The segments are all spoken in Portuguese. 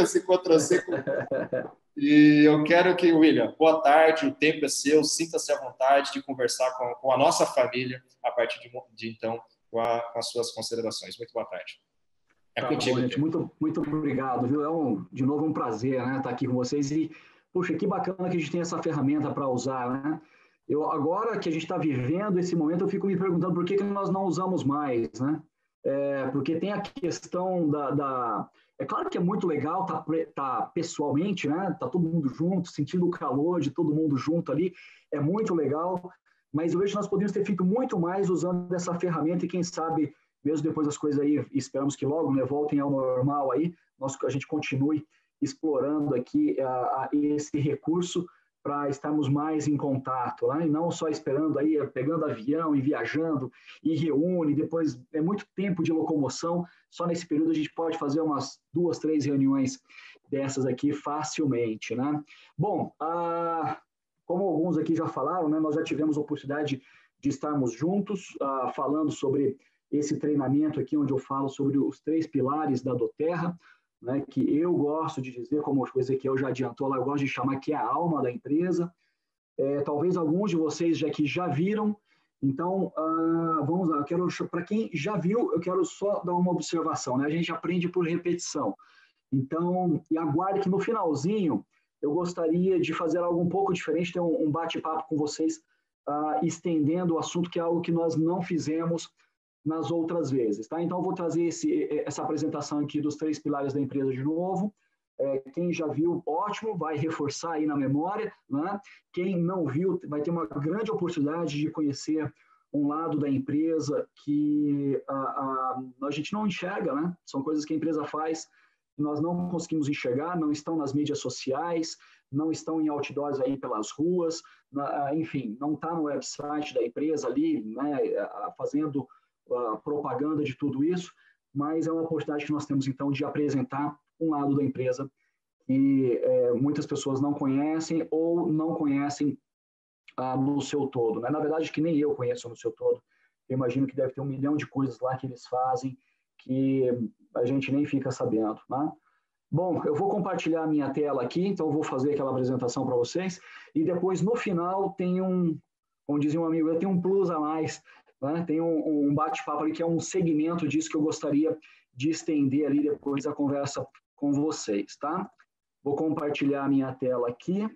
esse Ctrl+C. E eu quero que, William, boa tarde, o tempo é seu, sinta-se à vontade de conversar com a nossa família a partir de então, com as suas considerações. Muito boa tarde. É tá contigo, bom, gente. Muito obrigado, viu? De novo um prazer, né, estar aqui com vocês. E, puxa, que bacana que a gente tem essa ferramenta para usar, né? Agora que a gente está vivendo esse momento, eu fico me perguntando por que nós não usamos mais, né? Porque tem a questão É claro que é muito legal tá pessoalmente, né? Tá todo mundo junto, sentindo o calor de todo mundo junto ali, é muito legal, mas eu vejo que nós poderíamos ter feito muito mais usando essa ferramenta e quem sabe, mesmo depois das coisas aí, esperamos que logo, né, voltem ao normal aí, a gente continue explorando aqui esse recurso para estarmos mais em contato, né? E não só esperando aí, pegando avião e viajando, e reúne, depois é muito tempo de locomoção, só nesse período a gente pode fazer umas 2, 3 reuniões dessas aqui facilmente, né? Bom, como alguns aqui já falaram, né, nós já tivemos a oportunidade de estarmos juntos, falando sobre esse treinamento aqui, onde eu falo sobre os 3 pilares da doTERRA, né, que eu gosto de dizer, como o Ezequiel já adiantou lá, eu gosto de chamar que é a alma da empresa. Talvez alguns de vocês já viram, então vamos lá, para quem já viu, eu quero só dar uma observação, né? A gente aprende por repetição, então, e aguarde que no finalzinho eu gostaria de fazer algo um pouco diferente, ter um bate-papo com vocês, estendendo o assunto, que é algo que nós não fizemos nas outras vezes, tá? Então, eu vou trazer essa apresentação aqui dos 3 pilares da empresa de novo. Quem já viu, ótimo, vai reforçar aí na memória, né? Quem não viu, vai ter uma grande oportunidade de conhecer um lado da empresa que a gente não enxerga, né? São coisas que a empresa faz que nós não conseguimos enxergar, não estão nas mídias sociais, não estão em outdoors aí pelas ruas, enfim, não está no website da empresa ali, né? Fazendo propaganda de tudo isso, mas é uma oportunidade que nós temos, então, de apresentar um lado da empresa que muitas pessoas não conhecem ou não conhecem no seu todo, né? Na verdade, que nem eu conheço no seu todo. Eu imagino que deve ter 1 milhão de coisas lá que eles fazem que a gente nem fica sabendo, né? Bom, eu vou compartilhar a minha tela aqui, então eu vou fazer aquela apresentação para vocês e depois, no final, tem como dizia um amigo, eu tenho um plus a mais, né? Tem um bate-papo ali que é um segmento disso que eu gostaria de estender ali depois da conversa com vocês, tá? Vou compartilhar a minha tela aqui.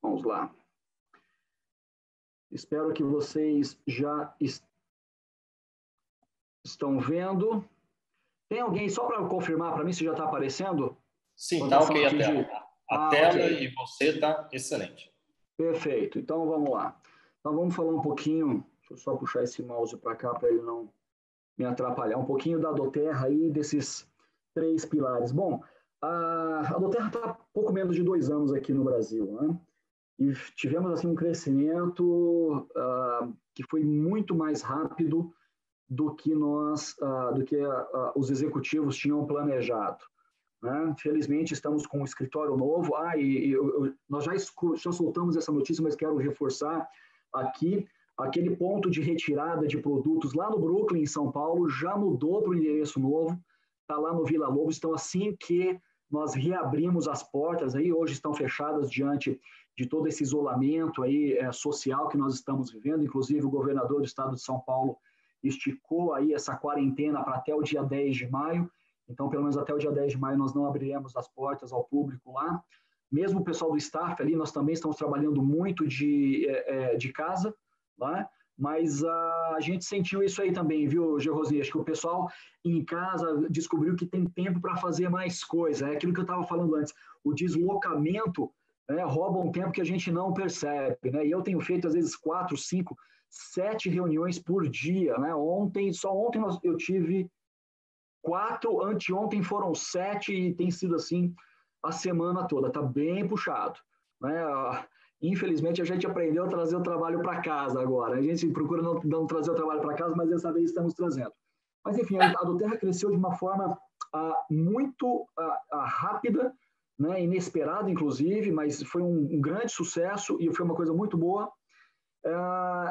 Vamos lá. Espero que vocês já estão vendo. Tem alguém, só para confirmar para mim, se já está aparecendo? Sim, está ok a tela. A tela okay. E você está excelente. Perfeito. Então, vamos lá. Então, vamos falar um pouquinho, deixa eu só puxar esse mouse para cá para ele não me atrapalhar, um pouquinho da doTERRA aí, desses 3 pilares. Bom, a doTERRA está há pouco menos de 2 anos aqui no Brasil, né? E tivemos assim, um crescimento que foi muito mais rápido do que os executivos tinham planejado, né? Felizmente, estamos com um escritório novo. Nós já soltamos essa notícia, mas quero reforçar aqui. Aquele ponto de retirada de produtos lá no Brooklyn, em São Paulo, já mudou para o endereço novo, está lá no Vila Lobos. Então, assim que nós reabrimos as portas, aí hoje estão fechadas diante de todo esse isolamento aí, social que nós estamos vivendo. Inclusive, o governador do estado de São Paulo esticou aí essa quarentena para até o dia 10 de maio. Então, pelo menos até o dia 10 de maio, nós não abriremos as portas ao público lá. Mesmo o pessoal do staff ali, nós também estamos trabalhando muito de casa, né? Mas a gente sentiu isso aí também, viu, Gerrosi? Acho que o pessoal em casa descobriu que tem tempo para fazer mais coisa. É aquilo que eu estava falando antes. O deslocamento, né, rouba um tempo que a gente não percebe, né? E eu tenho feito, às vezes, 4, 5, 7 reuniões por dia, né? Só ontem eu tive 4, anteontem foram 7 e tem sido assim a semana toda. Está bem puxado, né? Infelizmente, a gente aprendeu a trazer o trabalho para casa agora. A gente procura não trazer o trabalho para casa, mas dessa vez estamos trazendo. Mas, enfim, a doTERRA cresceu de uma forma muito rápida, né, inesperada, inclusive, mas foi um grande sucesso e foi uma coisa muito boa.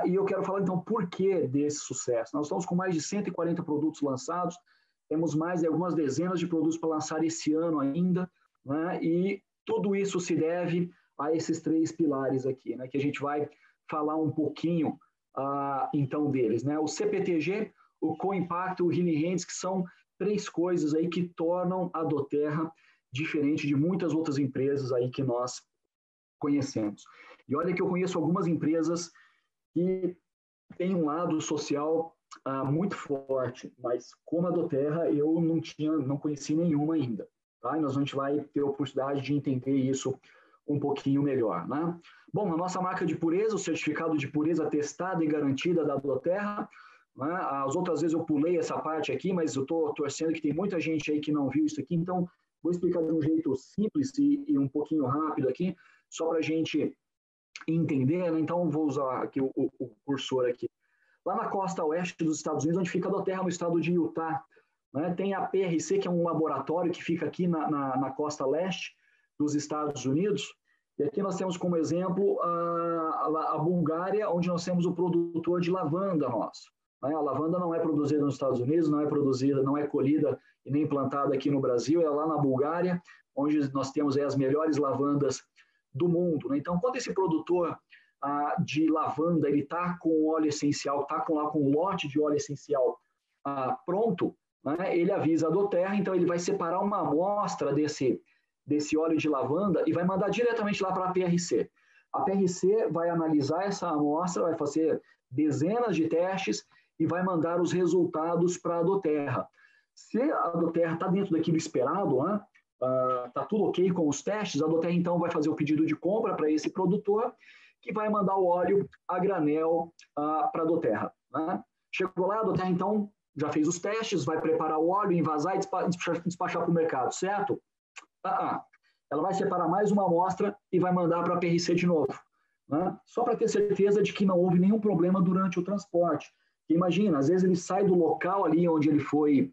E eu quero falar, então, por que desse sucesso. Nós estamos com mais de 140 produtos lançados, temos mais de algumas dezenas de produtos para lançar esse ano ainda, né? E tudo isso se deve a esses 3 pilares aqui, né? Que a gente vai falar um pouquinho, então, deles, né? O CPTG, o Co-Impacto, o Healing Hands, que são 3 coisas aí que tornam a doTERRA diferente de muitas outras empresas aí que nós conhecemos. E olha que eu conheço algumas empresas que têm um lado social muito forte, mas como a doTERRA eu não conheci nenhuma ainda, tá? E a gente vai ter a oportunidade de entender isso um pouquinho melhor, né? Bom, a nossa marca de pureza, o certificado de pureza testada e garantida da doTERRA, né? As outras vezes eu pulei essa parte aqui, mas eu estou torcendo que tem muita gente aí que não viu isso aqui, então vou explicar de um jeito simples e um pouquinho rápido aqui, só para a gente entender, né? Então vou usar aqui o cursor aqui. Lá na costa oeste dos Estados Unidos, onde fica a doTERRA, no estado de Utah, né? Tem a PRC, que é um laboratório que fica aqui na costa leste dos Estados Unidos, e aqui nós temos como exemplo a Bulgária, onde nós temos o produtor de lavanda nosso. Né? A lavanda não é produzida nos Estados Unidos, não é produzida, não é colhida e nem plantada aqui no Brasil, é lá na Bulgária, onde nós temos aí as melhores lavandas do mundo. Né? Então, quando esse produtor de lavanda ele está com óleo essencial, está lá com um lote de óleo essencial pronto, né? Ele avisa a doTERRA, então ele vai separar uma amostra desse óleo de lavanda e vai mandar diretamente lá para a PRC. A PRC vai analisar essa amostra, vai fazer dezenas de testes e vai mandar os resultados para a doTERRA. Se a doTERRA está dentro daquilo esperado, né? Está tudo ok com os testes, a doTERRA então vai fazer o pedido de compra para esse produtor, que vai mandar o óleo a granel para a doTERRA. Né? Chegou lá, a doTERRA então já fez os testes, vai preparar o óleo, envasar e despachar para o mercado, certo? Ela vai separar mais uma amostra e vai mandar para a PRC de novo. Né? Só para ter certeza de que não houve nenhum problema durante o transporte. Imagina, às vezes ele sai do local ali onde ele foi,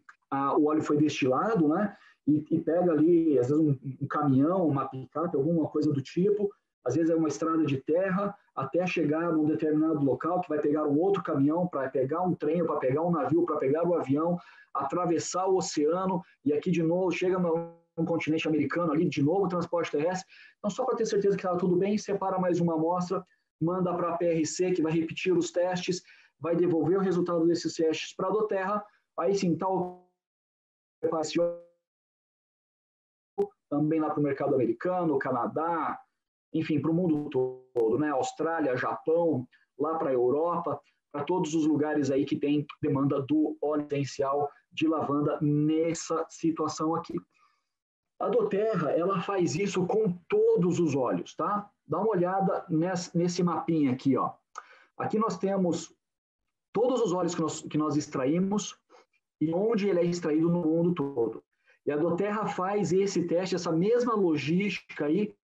o óleo foi destilado, né? E pega ali, às vezes, um caminhão, uma picape, alguma coisa do tipo, às vezes é uma estrada de terra, até chegar num determinado local, que vai pegar um outro caminhão para pegar um trem, para pegar um navio, para pegar o avião, atravessar o oceano, e aqui de novo chega no continente americano, ali de novo transporte terrestre. Então, só para ter certeza que estava tudo bem, separa mais uma amostra, manda para a PRC, que vai repetir os testes, vai devolver o resultado desses testes para a doTERRA, aí sim, tal também lá para o mercado americano, Canadá, enfim, para o mundo todo, né? Austrália, Japão, lá para a Europa, para todos os lugares aí que tem demanda do óleo essencial de lavanda nessa situação aqui. A doTERRA, ela faz isso com todos os óleos, tá? Dá uma olhada nesse mapinha aqui, ó. Aqui nós temos todos os óleos que nós extraímos e onde ele é extraído no mundo todo. E a doTERRA faz esse teste, essa mesma logística aí,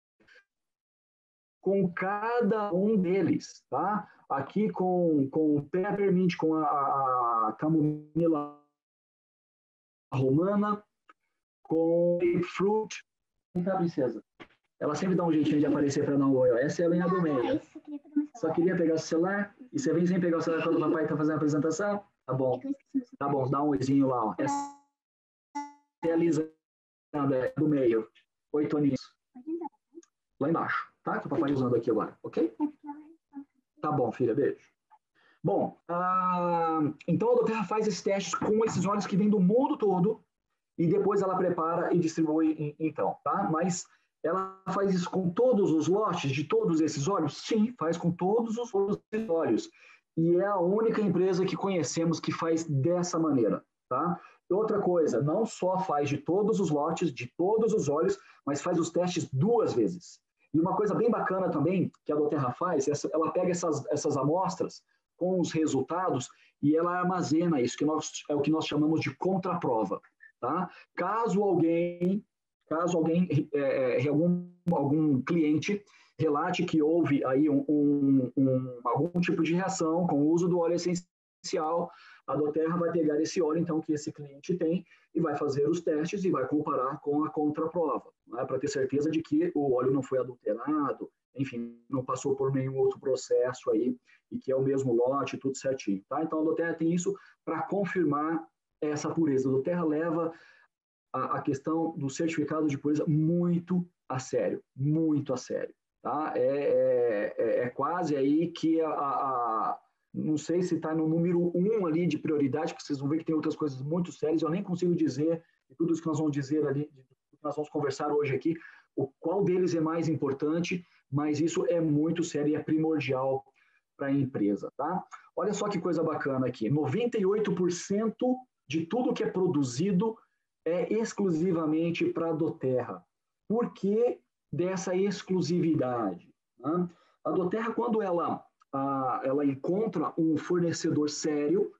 com cada um deles, tá? Aqui com o peppermint, com a camomila romana, com fruit. Vem cá, princesa. Ela sempre dá um jeitinho de aparecer para dar um oi. Essa é a linha do meio. Só queria pegar o celular. E você vem sem pegar o celular quando o papai está fazendo a apresentação? Tá bom. Tá bom, dá um oizinho lá. Ó. Essa é a Lisa do meio. 8 aninhos. Lá embaixo, tá? Que o papai usando aqui agora, ok? Tá bom, filha, beijo. Bom, então a doTERRA faz esses testes com esses óleos que vêm do mundo todo e depois ela prepara e distribui, então, tá? Mas ela faz isso com todos os lotes de todos esses óleos? Sim, faz com todos os óleos. E é a única empresa que conhecemos que faz dessa maneira, tá? Outra coisa, não só faz de todos os lotes, de todos os óleos, mas faz os testes 2 vezes. E uma coisa bem bacana também que a doTERRA faz, ela pega essas amostras com os resultados e ela armazena isso, que é o que nós chamamos de contraprova. Tá? Caso alguém algum cliente relate que houve aí algum tipo de reação com o uso do óleo essencial, a doTERRA vai pegar esse óleo então que esse cliente tem e vai fazer os testes e vai comparar com a contraprova, né, para ter certeza de que o óleo não foi adulterado, enfim, não passou por nenhum outro processo aí e que é o mesmo lote, tudo certinho. Tá? Então a doTERRA tem isso para confirmar essa pureza. A doTERRA leva a questão do certificado de pureza muito a sério, muito a sério. Tá? É quase aí que não sei se está no número 1 ali de prioridade, porque vocês vão ver que tem outras coisas muito sérias, eu nem consigo dizer, de tudo isso que nós vamos dizer ali, de tudo que nós vamos conversar hoje aqui, qual deles é mais importante, mas isso é muito sério e é primordial para a empresa. Tá? Olha só que coisa bacana aqui, 98% de tudo que é produzido é exclusivamente para a doTERRA. Por que dessa exclusividade? Né? A doTERRA, quando ela encontra um fornecedor sério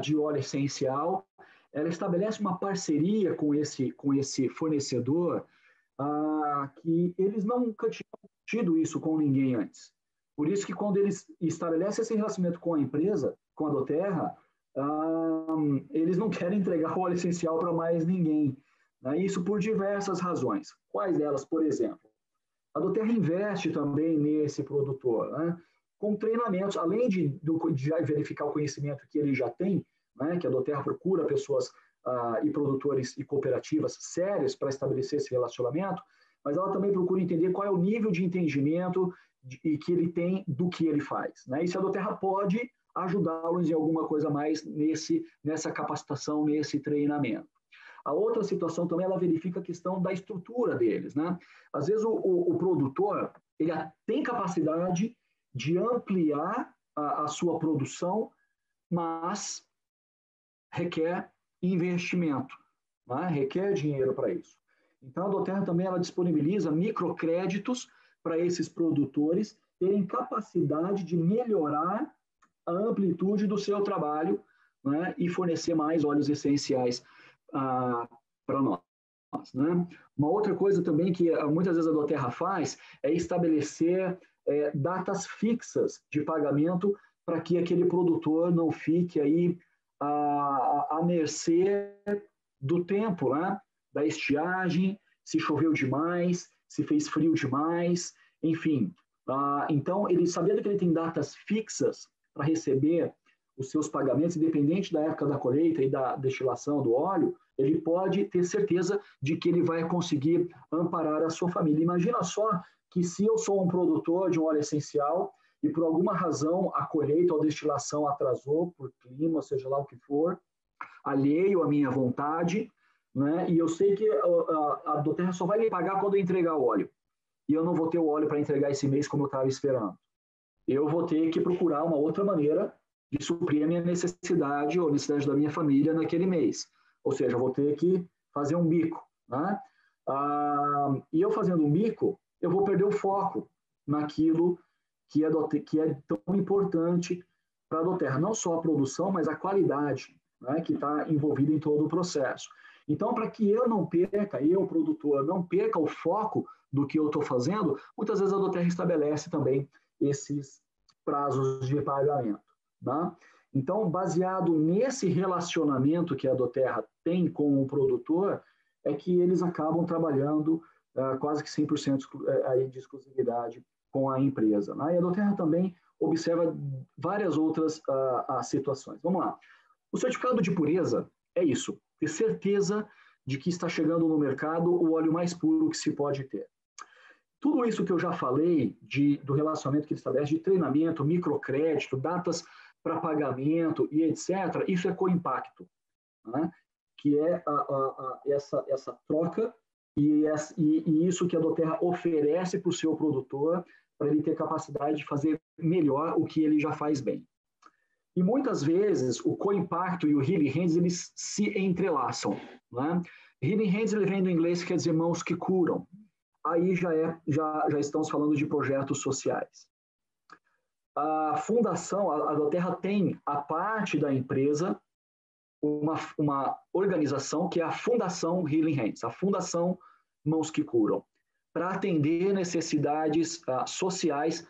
de óleo essencial, ela estabelece uma parceria com esse fornecedor que eles nunca tinham tido isso com ninguém antes. Por isso que quando eles estabelecem esse relacionamento com a empresa, com a doTERRA, eles não querem entregar o óleo essencial para mais ninguém. Né? Isso por diversas razões. Quais delas, por exemplo? A doTERRA investe também nesse produtor, né? Com treinamentos, além de verificar o conhecimento que ele já tem, né? Que a doTERRA procura pessoas e produtores e cooperativas sérias para estabelecer esse relacionamento, mas ela também procura entender qual é o nível de entendimento que ele tem do que ele faz. Né? E se a doTERRA pode ajudá-los em alguma coisa mais nessa capacitação, nesse treinamento. A outra situação também, ela verifica a questão da estrutura deles. Né? Às vezes o produtor ele tem capacidade de ampliar a sua produção, mas requer investimento, né? Requer dinheiro para isso. Então, a doTERRA também ela disponibiliza microcréditos para esses produtores terem capacidade de melhorar a amplitude do seu trabalho, né? E fornecer mais óleos essenciais para nós. Né? Uma outra coisa também que muitas vezes a doTERRA faz é estabelecer datas fixas de pagamento para que aquele produtor não fique aí à mercê do tempo, né? Da estiagem, se choveu demais, se fez frio demais, enfim. Então, ele sabendo que ele tem datas fixas para receber os seus pagamentos, independente da época da colheita e da destilação do óleo, ele pode ter certeza de que ele vai conseguir amparar a sua família. Imagina só que se eu sou um produtor de um óleo essencial e por alguma razão a colheita ou a destilação atrasou, por clima, seja lá o que for, alheio à minha vontade, né? E eu sei que a doTERRA só vai me pagar quando eu entregar o óleo. E eu não vou ter o óleo para entregar esse mês como eu estava esperando. Eu vou ter que procurar uma outra maneira de suprir a minha necessidade ou a necessidade da minha família naquele mês. Ou seja, eu vou ter que fazer um bico. Né? E eu fazendo um bico, eu vou perder o foco naquilo que é tão importante para a doTERRA. Não só a produção, mas a qualidade, né? Que está envolvida em todo o processo. Então, para que eu não perca, eu, produtor, não perca o foco do que eu estou fazendo, muitas vezes a doTERRA estabelece também esses prazos de pagamento. Né? Então, baseado nesse relacionamento que a doTERRA tem com o produtor, é que eles acabam trabalhando quase que 100% aí de exclusividade com a empresa. Né? E a doTERRA também observa várias outras situações. Vamos lá. O certificado de pureza é isso, ter certeza de que está chegando no mercado o óleo mais puro que se pode ter. Tudo isso que eu já falei do relacionamento que ele estabelece, de treinamento, microcrédito, datas para pagamento e etc., isso é co-impacto, né? Que é essa troca e isso que a doTERRA oferece para o seu produtor para ele ter capacidade de fazer melhor o que ele já faz bem. E muitas vezes o co-impacto e o Healing Hands eles se entrelaçam. Né? Healing Hands ele vem do inglês que quer dizer mãos que curam. Aí já estamos falando de projetos sociais. A fundação, a doTERRA tem a parte da empresa uma organização que é a Fundação Healing Hands, a Fundação Mãos que Curam, para atender necessidades sociais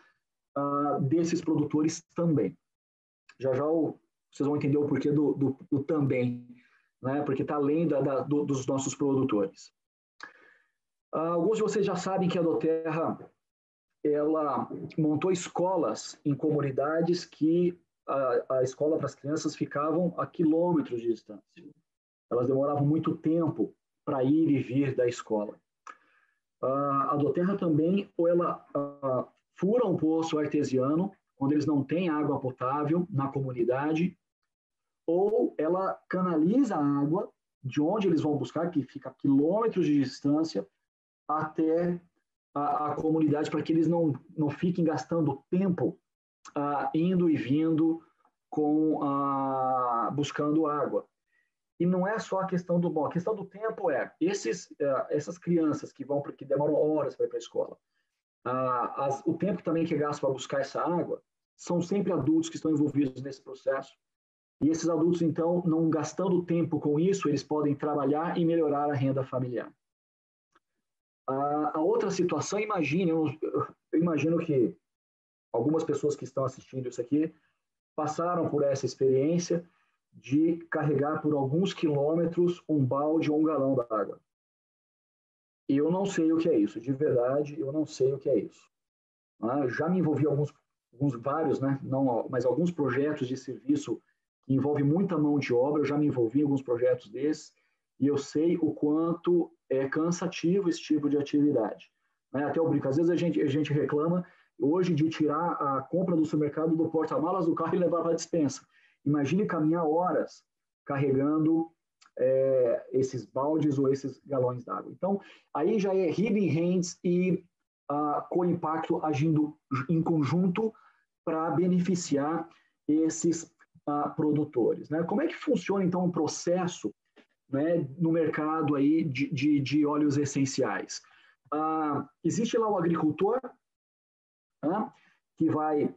desses produtores também. Já vocês vão entender o porquê do também, né? Porque está além dos nossos produtores. Alguns de vocês já sabem que a doTERRA ela montou escolas em comunidades que a escola para as crianças ficavam a quilômetros de distância. elas demoravam muito tempo para ir e vir da escola. A Doterra também, ou ela fura um poço artesiano, quando eles não têm água potável na comunidade, ou ela canaliza a água de onde eles vão buscar, que fica a quilômetros de distância, até a comunidade, para que eles não fiquem gastando tempo indo e vindo buscando água. E não é só a questão do bom, a questão do tempo essas crianças que demoram horas para ir para a escola, o tempo também que é gasto para buscar essa água, são sempre adultos que estão envolvidos nesse processo. E esses adultos, então, não gastando tempo com isso, eles podem trabalhar e melhorar a renda familiar. A outra situação, eu imagino que algumas pessoas que estão assistindo isso aqui passaram por essa experiência de carregar por alguns quilômetros um balde ou um galão d'água. Eu não sei o que é isso, de verdade, eu não sei o que é isso. Já me envolvi vários, né? Não, mas alguns projetos de serviço que envolvem muita mão de obra, eu já me envolvi em alguns projetos desses, e eu sei o quanto é cansativo esse tipo de atividade. Até eu brinco, às vezes a gente reclama hoje de tirar a compra do supermercado do porta-malas do carro e levar para a despensa. Imagine caminhar horas carregando esses baldes ou esses galões d'água. Então, aí já é Hidden Hands e co-impacto agindo em conjunto para beneficiar esses produtores. Né? Como é que funciona, então, o processo, né, no mercado aí de óleos essenciais? Existe lá o agricultor, que vai...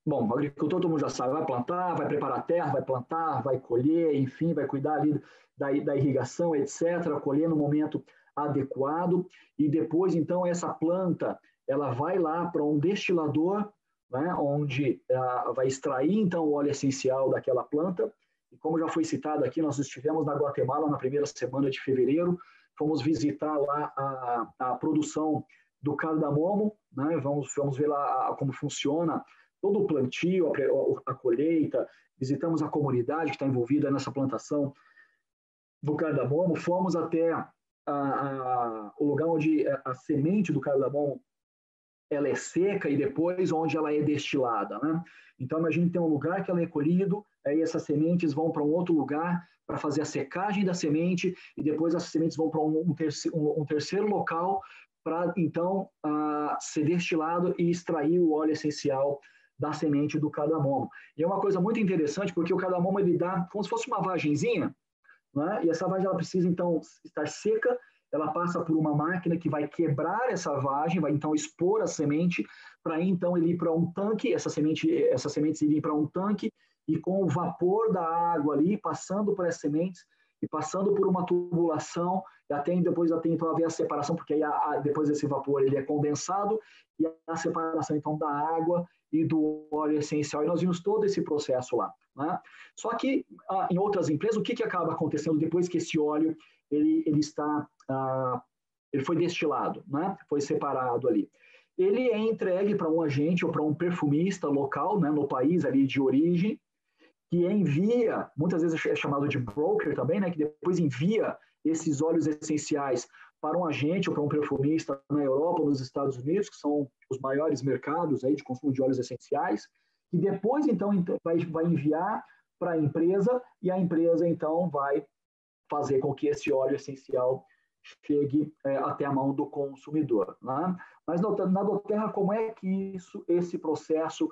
Bom, o agricultor, todo mundo já sabe, vai plantar, vai preparar a terra, vai plantar, vai colher, enfim, vai cuidar ali da irrigação, etc., colher no momento adequado, e depois, então, essa planta, ela vai lá para um destilador, né, onde vai extrair, então, o óleo essencial daquela planta, e como já foi citado aqui, nós estivemos na Guatemala na primeira semana de fevereiro, fomos visitar lá a produção do cardamomo, né, vamos ver lá como funciona todo o plantio, a colheita, visitamos a comunidade que está envolvida nessa plantação do cardamomo, fomos até o lugar onde a semente do cardamomo ela é seca e depois onde ela é destilada. Né? Então, imagine que tem um lugar que ela é colhido, aí essas sementes vão para um outro lugar para fazer a secagem da semente e depois as sementes vão para um terceiro local para, então, ser destilado e extrair o óleo essencial da semente do cardamomo. E é uma coisa muito interessante, porque o cardamomo ele dá como se fosse uma vagenzinha, né? E essa vagem ela precisa, então, estar seca, ela passa por uma máquina que vai quebrar essa vagem, vai, então, expor a semente, para, então, ele ir para um tanque, essas sementes irem para um tanque, e com o vapor da água ali, passando por essas sementes, e passando por uma tubulação, e depois então haver a separação, porque aí depois desse vapor ele é condensado, e a separação, então, da água e do óleo essencial, e nós vimos todo esse processo lá. Né? Só que em outras empresas, o que acaba acontecendo depois que esse óleo ele foi destilado, né? Foi separado ali? Ele é entregue para um agente ou para um perfumista local, né, no país ali de origem, que envia, muitas vezes é chamado de broker também, né, que depois envia esses óleos essenciais para um agente ou para um perfumista na Europa ou nos Estados Unidos, que são os maiores mercados aí de consumo de óleos essenciais, e depois, então vai enviar para a empresa, e a empresa, então, vai fazer com que esse óleo essencial chegue até a mão do consumidor. Né? Mas na Doterra, como é que esse processo,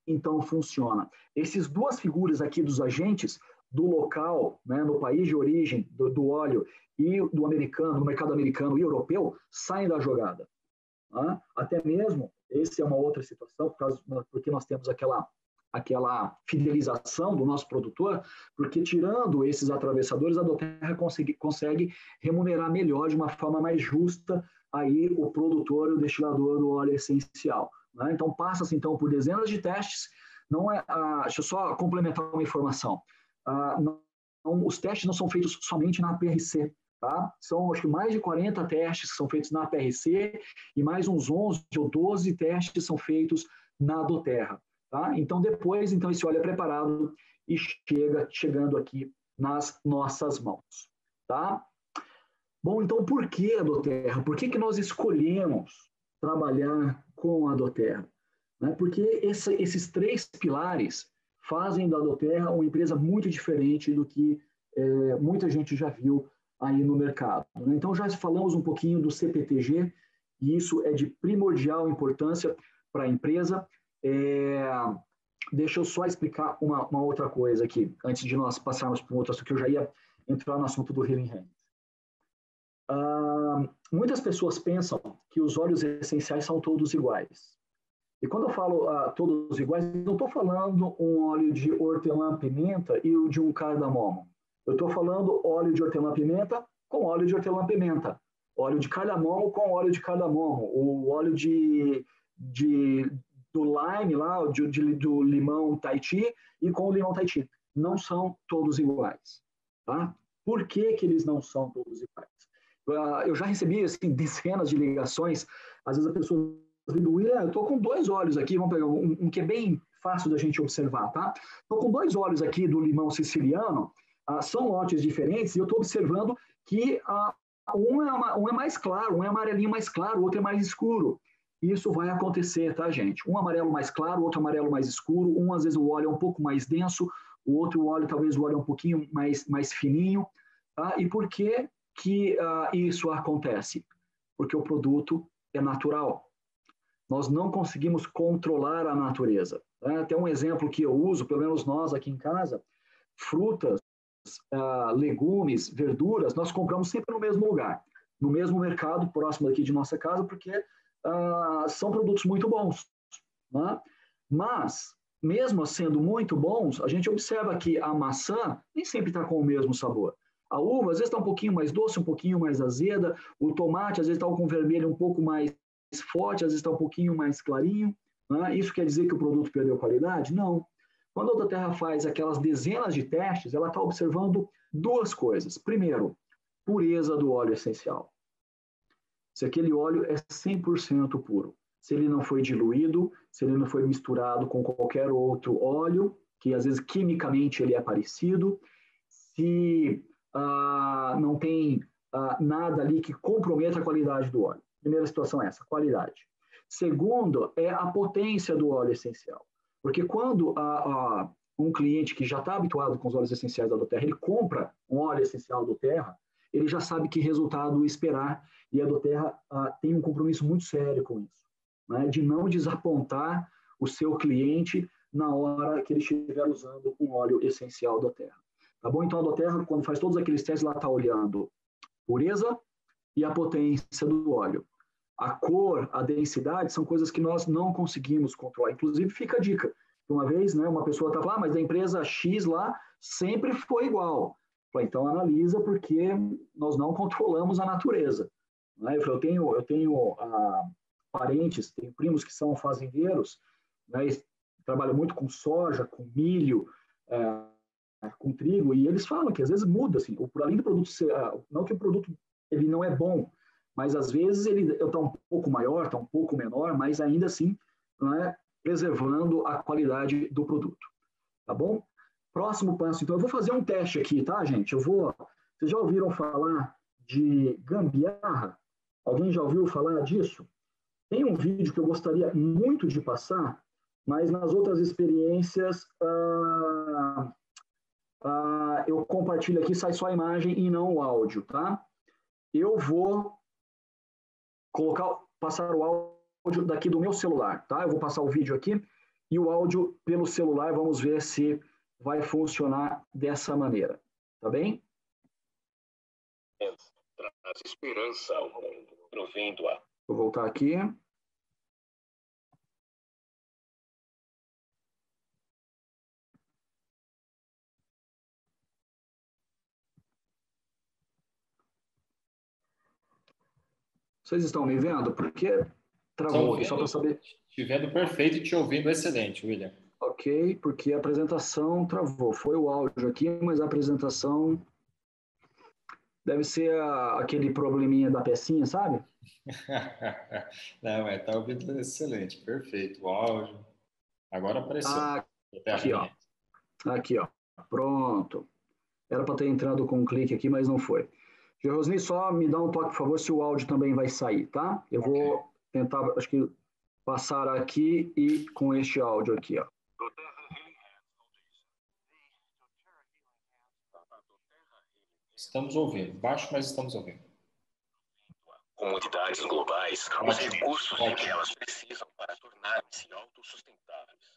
então, funciona? Essas duas figuras aqui dos agentes, do local, né, no país de origem do óleo, e do americano, do mercado americano e europeu, saem da jogada. Né? Até mesmo, essa é uma outra situação, porque nós temos aquela fidelização do nosso produtor, porque tirando esses atravessadores, a Doterra consegue remunerar melhor, de uma forma mais justa, aí o produtor e o destilador do óleo essencial. Né? Então, passa-se então por dezenas de testes. Deixa eu só complementar uma informação. Os testes não são feitos somente na PRC. Tá? São, acho que, mais de 40 testes que são feitos na PRC e mais uns 11 ou 12 testes são feitos na Doterra. Tá? Então, depois, então, esse óleo é preparado e chegando aqui nas nossas mãos, tá? Bom, então por que a Doterra? Por que nós escolhemos trabalhar com a Doterra? Né? Porque esses três pilares fazem da Doterra uma empresa muito diferente do que muita gente já viu aí no mercado. Né? Então já falamos um pouquinho do CPTG, e isso é de primordial importância para a empresa. Deixa eu só explicar uma outra coisa aqui, antes de nós passarmos para um outro assunto, que eu já ia entrar no assunto do Healing Hands. Muitas pessoas pensam que os óleos essenciais são todos iguais. E quando eu falo todos iguais, não estou falando um óleo de hortelã-pimenta e o de um cardamomo. Eu estou falando óleo de hortelã-pimenta com óleo de hortelã-pimenta, óleo de cardamomo com óleo de cardamomo, o óleo do lime, lá, do limão Tahiti e com o limão Tahiti. Não são todos iguais. Tá? Por que eles não são todos iguais? Eu já recebi assim, dezenas de ligações, às vezes a pessoa diz, William, eu estou com 2 óleos aqui, vamos pegar um que é bem fácil da gente observar, tá? Estou com 2 óleos aqui do limão siciliano, são lotes diferentes, e eu estou observando que um é mais claro, um é amarelinho mais claro, o outro é mais escuro. Isso vai acontecer, tá, gente? Um amarelo mais claro, o outro amarelo mais escuro, um às vezes o óleo é um pouco mais denso, o outro óleo talvez o óleo é um pouquinho mais fininho, tá? E por que isso acontece? Porque o produto é natural. Nós não conseguimos controlar a natureza. Né? Tem um exemplo que eu uso, pelo menos nós aqui em casa, frutas, legumes, verduras, nós compramos sempre no mesmo lugar, no mesmo mercado próximo aqui de nossa casa, porque são produtos muito bons. Né? Mas, mesmo sendo muito bons, a gente observa que a maçã nem sempre está com o mesmo sabor. A uva, às vezes, está um pouquinho mais doce, um pouquinho mais azeda. O tomate, às vezes, está com vermelho um pouco mais forte, às vezes está um pouquinho mais clarinho. Né? Isso quer dizer que o produto perdeu qualidade? Não. Quando a Doterra faz aquelas dezenas de testes, ela está observando 2 coisas. Primeiro, pureza do óleo essencial. Se aquele óleo é 100% puro. Se ele não foi diluído, se ele não foi misturado com qualquer outro óleo, que às vezes quimicamente ele é parecido, se não tem nada ali que comprometa a qualidade do óleo. Primeira situação é essa, qualidade. Segundo, é a potência do óleo essencial. Porque quando um cliente que já está habituado com os óleos essenciais da Doterra, ele compra um óleo essencial Doterra, ele já sabe que resultado esperar, e a Doterra tem um compromisso muito sério com isso, né, de não desapontar o seu cliente na hora que ele estiver usando um óleo essencial Doterra. Tá bom? Então, a Doterra, quando faz todos aqueles testes, ela está olhando pureza e a potência do óleo. A cor, a densidade, são coisas que nós não conseguimos controlar. Inclusive, fica a dica. Uma vez, né, uma pessoa está lá, mas da empresa X lá sempre foi igual. Então, analisa, porque nós não controlamos a natureza. Né? Eu tenho parentes, tenho primos que são fazendeiros, né, trabalham muito com soja, com milho, com trigo, e eles falam que às vezes muda, assim, além do produto ser, não que o produto ele não é bom, mas às vezes ele está um pouco maior, está um pouco menor, mas ainda assim, né, preservando a qualidade do produto, tá bom? Próximo passo, então, eu vou fazer um teste aqui, tá, gente? Vocês já ouviram falar de gambiarra? Alguém já ouviu falar disso? Tem um vídeo que eu gostaria muito de passar, mas nas outras experiências eu compartilho aqui, sai só a imagem e não o áudio, tá? Eu vou passar o áudio daqui do meu celular, tá? Eu vou passar o vídeo aqui e o áudio pelo celular, vamos ver se vai funcionar dessa maneira, tá bem? Traz esperança ao mundo, provendo a... Vou voltar aqui. Vocês estão me vendo? Porque travou aqui, só para saber. Te vendo perfeito e te ouvindo excelente, William. Ok, porque a apresentação travou. Foi o áudio aqui, mas a apresentação deve ser aquele probleminha da pecinha, sabe? Não, tá ouvindo excelente, perfeito. O áudio. Agora apareceu. Aqui, ó. Aqui, ó. Pronto. Era para ter entrado com um clique aqui, mas não foi. Rosni, só me dá um toque, por favor, se o áudio também vai sair, tá? Eu vou tentar, acho que, passar aqui e com este áudio aqui, ó. Estamos ouvindo. Baixo, mas estamos ouvindo. Comunidades globais, os recursos que elas precisam para tornarem-se autossustentáveis.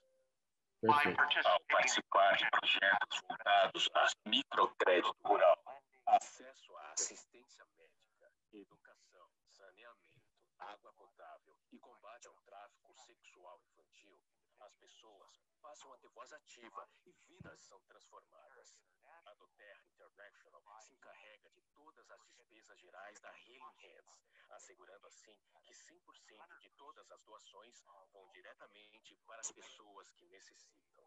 Perfeito. Ao participar de projetos voltados a microcrédito rural, acesso à assistência médica, educação, saneamento, água potável e combate ao tráfico sexual infantil, as pessoas passam a ter voz ativa e vidas são transformadas. A doTERRA International se encarrega de todas as despesas gerais da Healing Hands, assegurando assim que 100% de todas as doações vão diretamente para as pessoas que necessitam.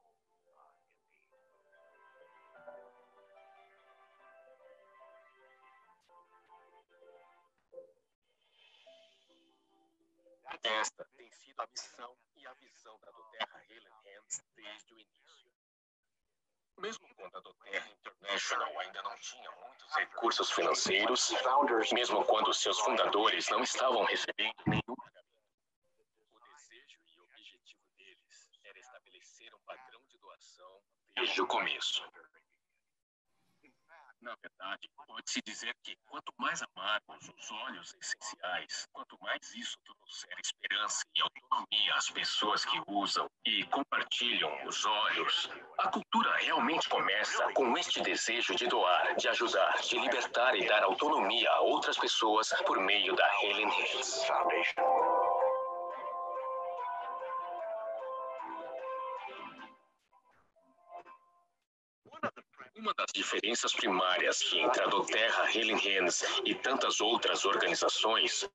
Esta tem sido a missão e a visão da doTERRA Healing Hands desde o início. Mesmo quando a doTERRA International ainda não tinha muitos recursos financeiros, mesmo quando seus fundadores não estavam recebendo nenhum pagamento, o desejo e objetivo deles era estabelecer um padrão de doação desde o começo. Na verdade, pode-se dizer que quanto mais amargos os óleos essenciais, quanto mais isso trouxer esperança e autonomia às pessoas que usam e compartilham os óleos, a cultura realmente começa com este desejo de doar, de ajudar, de libertar e dar autonomia a outras pessoas por meio da Healing Hands Foundation. Uma das diferenças primárias que entre a doTERRA Healing Hands e tantas outras organizações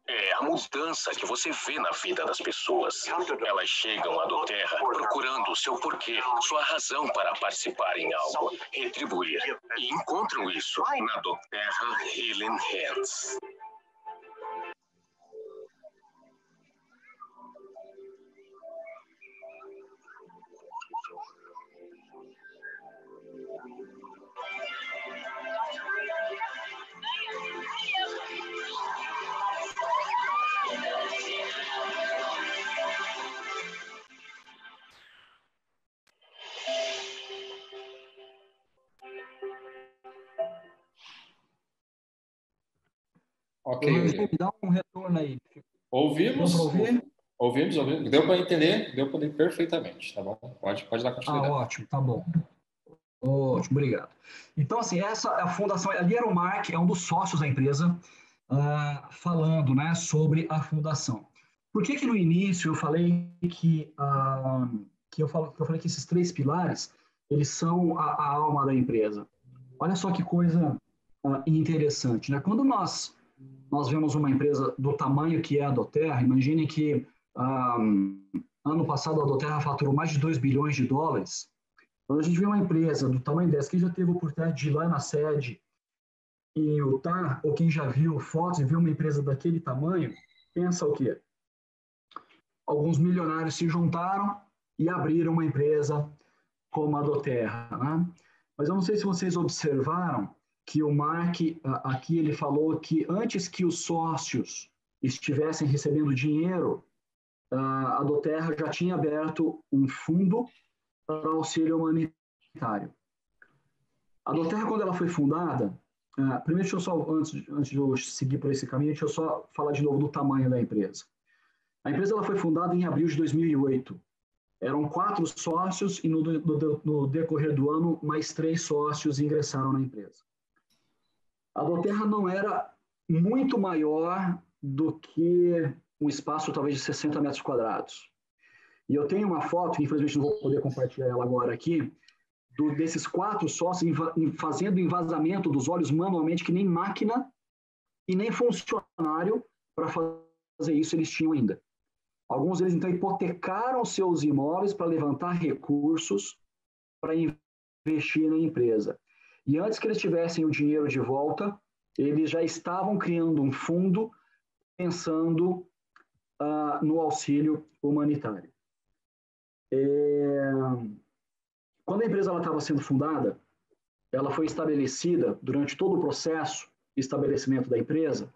é a mudança que você vê na vida das pessoas. Elas chegam à doTERRA procurando o seu porquê, sua razão para participar em algo, retribuir, e encontram isso na doTERRA Healing Hands. Ok. Me dá um retorno aí. Ouvimos? Deu para ouvir? Ouvimos. Deu para entender perfeitamente, tá bom? Pode dar continuidade. Ótimo, tá bom. Ótimo, obrigado. Então, assim, essa é a fundação, ali era o Mark, é um dos sócios da empresa, falando, né, sobre a fundação. Por que no início eu falei que esses 3 pilares, eles são a alma da empresa? Olha só que coisa interessante, né? Quando nós vemos uma empresa do tamanho que é a doTERRA, imagine que ano passado a doTERRA faturou mais de 2 bilhões de dólares. Quando a gente vê uma empresa do tamanho dessa, quem já teve a oportunidade de ir lá na sede em Utah, ou quem já viu fotos e viu uma empresa daquele tamanho, pensa o quê? Alguns milionários se juntaram e abriram uma empresa como a doTERRA, né? Mas eu não sei se vocês observaram que o Mark, aqui ele falou que antes que os sócios estivessem recebendo dinheiro, a doTERRA já tinha aberto um fundo para auxílio humanitário. A doTERRA, quando ela foi fundada, primeiro, deixa eu só, antes de eu seguir por esse caminho, deixa eu só falar de novo do tamanho da empresa. A empresa ela foi fundada em abril de 2008. Eram 4 sócios e no decorrer do ano, mais 3 sócios ingressaram na empresa. A doTERRA não era muito maior do que um espaço talvez de 60 metros quadrados. E eu tenho uma foto, infelizmente não vou poder compartilhar ela agora aqui, desses 4 sócios fazendo envasamento dos óleos manualmente, que nem máquina e nem funcionário para fazer isso eles tinham ainda. Alguns deles, então, hipotecaram seus imóveis para levantar recursos para investir na empresa. E antes que eles tivessem o dinheiro de volta, eles já estavam criando um fundo pensando no auxílio humanitário. Quando a empresa estava sendo fundada, ela foi estabelecida durante todo o processo de estabelecimento da empresa,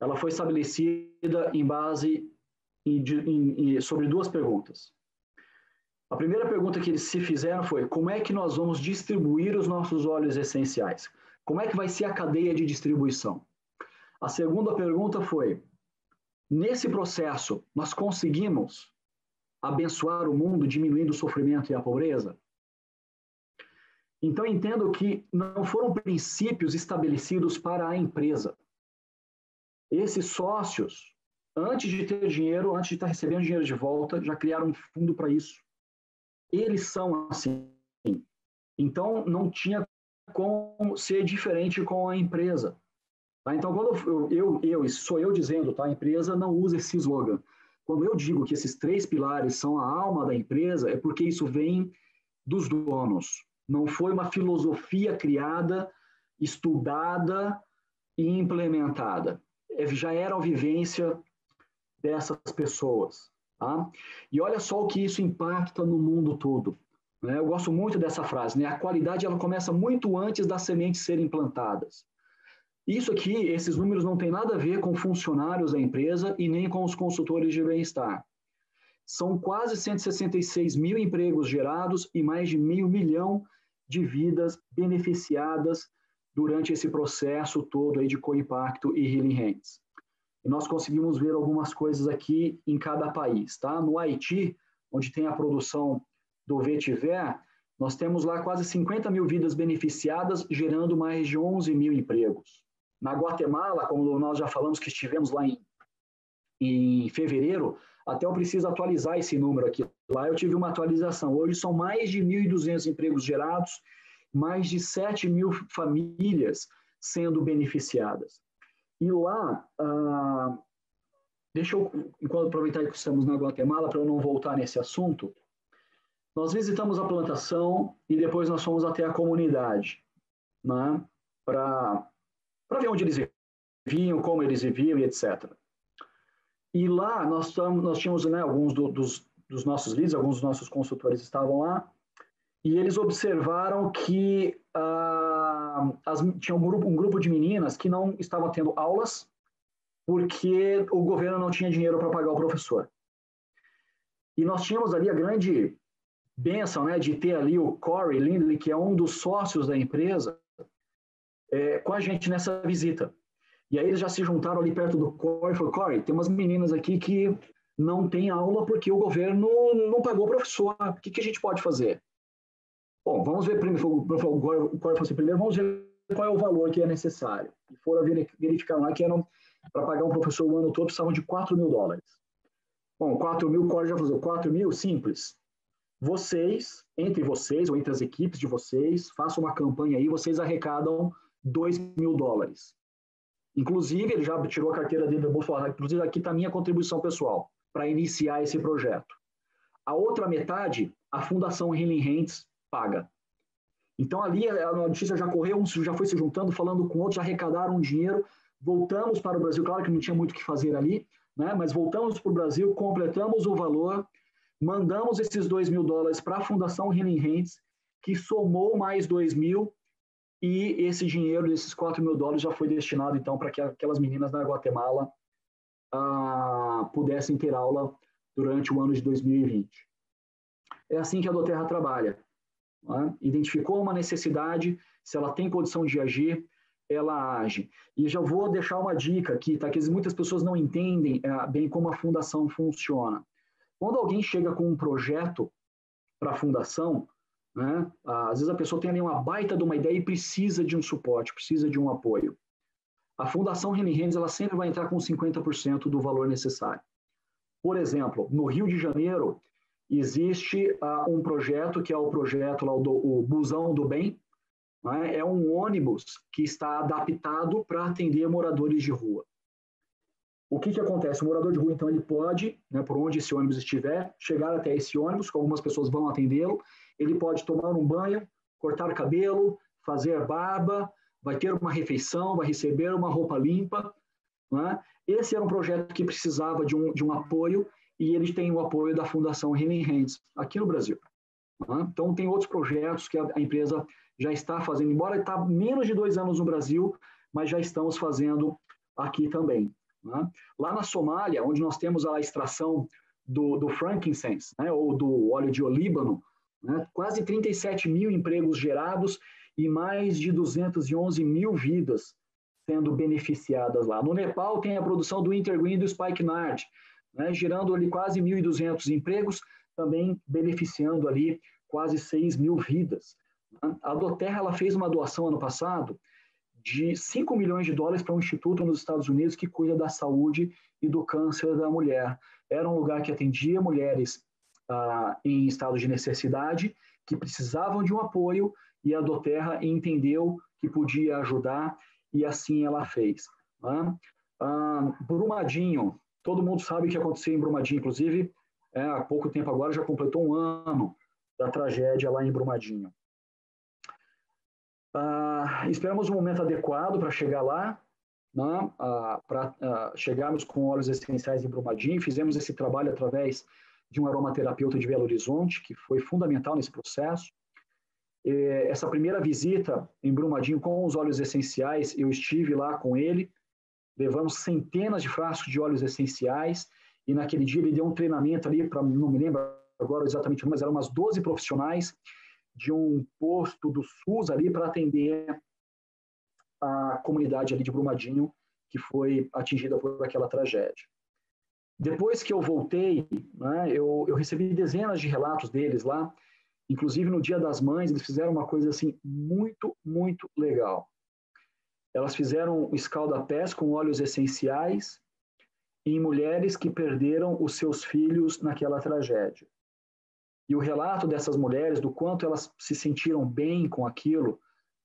ela foi estabelecida em base sobre duas perguntas. A primeira pergunta que eles se fizeram foi: como é que nós vamos distribuir os nossos óleos essenciais? Como é que vai ser a cadeia de distribuição? A segunda pergunta foi: nesse processo, nós conseguimos abençoar o mundo, diminuindo o sofrimento e a pobreza? Então, entendo que não foram princípios estabelecidos para a empresa. Esses sócios, antes de ter dinheiro, antes de estar recebendo dinheiro de volta, já criaram um fundo para isso. Eles são assim. Então, não tinha como ser diferente com a empresa. Tá? Então, quando sou eu dizendo, tá? A empresa não usa esse slogan. Quando eu digo que esses 3 pilares são a alma da empresa, é porque isso vem dos donos. Não foi uma filosofia criada, estudada e implementada. Já era a vivência dessas pessoas. Tá? E olha só o que isso impacta no mundo todo. Né? Eu gosto muito dessa frase. Né? A qualidade ela começa muito antes das sementes serem plantadas. Isso aqui, esses números não têm nada a ver com funcionários da empresa e nem com os consultores de bem-estar. São quase 166 mil empregos gerados e mais de 500 milhões de vidas beneficiadas durante esse processo todo aí de co-impacto e Healing Hands. E nós conseguimos ver algumas coisas aqui em cada país. Tá? No Haiti, onde tem a produção do vetiver, nós temos lá quase 50 mil vidas beneficiadas, gerando mais de 11 mil empregos. Na Guatemala, como nós já falamos que estivemos lá em fevereiro, até eu preciso atualizar esse número aqui. Lá eu tive uma atualização. Hoje são mais de 1.200 empregos gerados, mais de 7 mil famílias sendo beneficiadas. E lá, deixa eu aproveitar que estamos na Guatemala, para eu não voltar nesse assunto, nós visitamos a plantação e depois nós fomos até a comunidade, né, para ver onde eles viviam, como eles viviam e etc. E lá nós tínhamos, né, alguns dos nossos líderes, alguns dos nossos consultores estavam lá, e eles observaram que tinha um grupo de meninas que não estavam tendo aulas porque o governo não tinha dinheiro para pagar o professor. E nós tínhamos ali a grande bênção, né, de ter ali o Corey Lindley, que é um dos sócios da empresa, com a gente nessa visita. E aí eles já se juntaram ali perto do Corey e falaram: Corey, tem umas meninas aqui que não têm aula porque o governo não pagou o professor. O que a gente pode fazer? Bom, vamos ver primeiro. O Corey falou assim: primeiro vamos ver qual é o valor que é necessário. E foram verificar lá que eram, para pagar um professor o ano todo, precisavam de $4.000. Bom, 4 mil, o Corey já falou: 4 mil, simples. Vocês, entre vocês, ou entre as equipes de vocês, façam uma campanha aí, vocês arrecadam $2.000. Inclusive, ele já tirou a carteira dele do bolso e falou: inclusive, aqui está a minha contribuição pessoal para iniciar esse projeto. A outra metade, a Fundação Healing Hands paga. Então, ali, a notícia já correu, um já foi se juntando, falando com outros, já arrecadaram dinheiro, voltamos para o Brasil, claro que não tinha muito o que fazer ali, né? Mas voltamos para o Brasil, completamos o valor, mandamos esses $2.000 para a Fundação Healing Hands, que somou mais 2.000, e esse dinheiro, desses $4.000, já foi destinado, então, para que aquelas meninas da Guatemala pudessem ter aula durante o ano de 2020. É assim que a Doterra trabalha. Né? Identificou uma necessidade, se ela tem condição de agir, ela age. E já vou deixar uma dica aqui, tá? Que muitas pessoas não entendem bem como a fundação funciona. Quando alguém chega com um projeto para a fundação, né, às vezes a pessoa tem ali uma baita de uma ideia e precisa de um suporte, precisa de um apoio. A Fundação Healing Hands, ela sempre vai entrar com 50% do valor necessário. Por exemplo, no Rio de Janeiro, existe um projeto que é o projeto lá, o Busão do Bem, né? É um ônibus que está adaptado para atender moradores de rua. O que acontece? O morador de rua, então, ele pode, né, por onde esse ônibus estiver, chegar até esse ônibus, que algumas pessoas vão atendê-lo, ele pode tomar um banho, cortar cabelo, fazer barba, vai ter uma refeição, vai receber uma roupa limpa. Né? Esse era um projeto que precisava de um apoio, e eles têm o apoio da Fundação Healing Hands, aqui no Brasil. Né? Então, tem outros projetos que a empresa já está fazendo, embora está menos de 2 anos no Brasil, mas já estamos fazendo aqui também. Né? Lá na Somália, onde nós temos a extração do frankincense, né, ou do óleo de olíbano, né, quase 37 mil empregos gerados e mais de 211 mil vidas sendo beneficiadas lá. No Nepal tem a produção do Intergreen e do Spikenard, né, gerando ali quase 1.200 empregos, também beneficiando ali quase 6 mil vidas. A Doterra ela fez uma doação ano passado de 5 milhões de dólares para um instituto nos Estados Unidos que cuida da saúde e do câncer da mulher. Era um lugar que atendia mulheres em estado de necessidade, que precisavam de um apoio, e a Doterra entendeu que podia ajudar, e assim ela fez. Né? Brumadinho, todo mundo sabe o que aconteceu em Brumadinho, inclusive, há pouco tempo agora já completou 1 ano da tragédia lá em Brumadinho. Esperamos um momento adequado para chegar lá, né? Para chegarmos com óleos essenciais em Brumadinho. Fizemos esse trabalho através de um aromaterapeuta de Belo Horizonte, que foi fundamental nesse processo. Essa primeira visita em Brumadinho com os óleos essenciais, eu estive lá com ele, levamos centenas de frascos de óleos essenciais, e naquele dia ele deu um treinamento ali, não me lembro agora exatamente, mas eram umas 12 profissionais de um posto do SUS ali para atender a comunidade ali de Brumadinho, que foi atingida por aquela tragédia. Depois que eu voltei, né, eu recebi dezenas de relatos deles lá, inclusive no Dia das Mães, eles fizeram uma coisa assim muito, muito legal. Elas fizeram um escalda-pés com óleos essenciais em mulheres que perderam os seus filhos naquela tragédia. E o relato dessas mulheres, do quanto elas se sentiram bem com aquilo,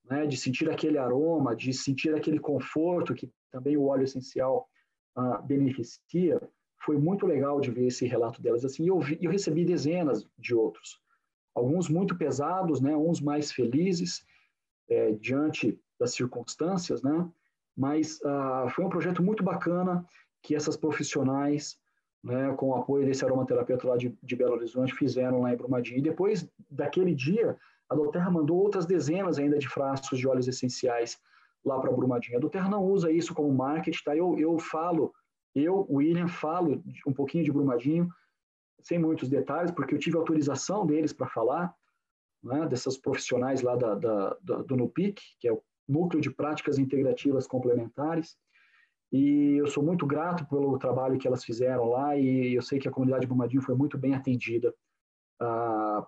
né, de sentir aquele aroma, de sentir aquele conforto que também o óleo essencial beneficia, foi muito legal de ver esse relato delas. Assim, eu recebi dezenas de outros, alguns muito pesados, né, uns mais felizes diante das circunstâncias, né, mas foi um projeto muito bacana que essas profissionais, né, com o apoio desse aromaterapeuta lá de Belo Horizonte, fizeram lá em Brumadinho. E depois daquele dia, a Doterra mandou outras dezenas ainda de frascos de óleos essenciais lá para Brumadinho. A Doterra não usa isso como marketing, tá? William, falo um pouquinho de Brumadinho, sem muitos detalhes, porque eu tive autorização deles para falar, né, dessas profissionais lá do NUPIC, que é o Núcleo de Práticas Integrativas Complementares, e eu sou muito grato pelo trabalho que elas fizeram lá, e eu sei que a comunidade de Brumadinho foi muito bem atendida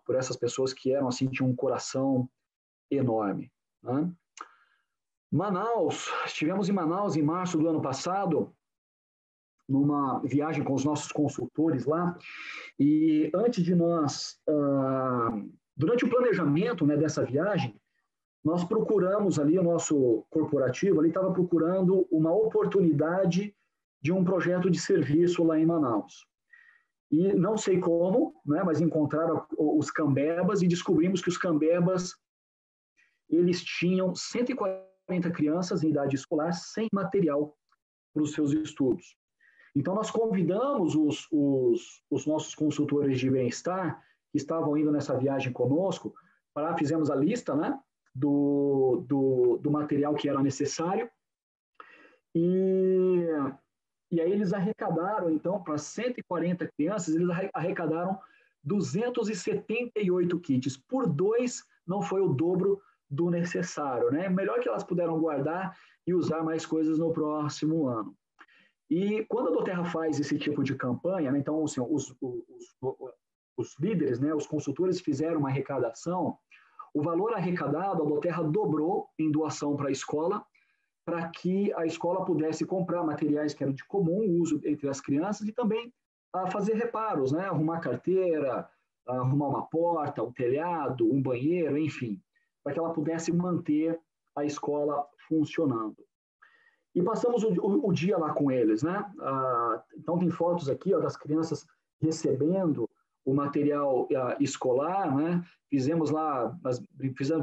por essas pessoas que eram, assim, tinham um coração enorme. Né? Manaus, estivemos em Manaus em março do ano passado, numa viagem com os nossos consultores lá, e antes de nós, durante o planejamento, né, dessa viagem, nós procuramos ali, o nosso corporativo ali estava procurando uma oportunidade de um projeto de serviço lá em Manaus. E não sei como, né, mas encontraram os Cambebas e descobrimos que os Cambebas, eles tinham 140 crianças em idade escolar sem material para os seus estudos. Então, nós convidamos os nossos consultores de bem-estar que estavam indo nessa viagem conosco, fizemos a lista, né, do material que era necessário, e aí eles arrecadaram, então, para 140 crianças, eles arrecadaram 278 kits. Por 2 não foi o dobro do necessário, né? Melhor que elas puderam guardar e usar mais coisas no próximo ano. E quando a Doterra faz esse tipo de campanha, né, então, assim, os líderes, né, os consultores fizeram uma arrecadação, o valor arrecadado, a Doterra dobrou em doação para a escola, para que a escola pudesse comprar materiais que eram de comum uso entre as crianças e também fazer reparos, né? Arrumar carteira, arrumar uma porta, um telhado, um banheiro, enfim, para que ela pudesse manter a escola funcionando. E passamos o dia lá com eles, né? Então tem fotos aqui, ó, das crianças recebendo o material escolar, né? Fizemos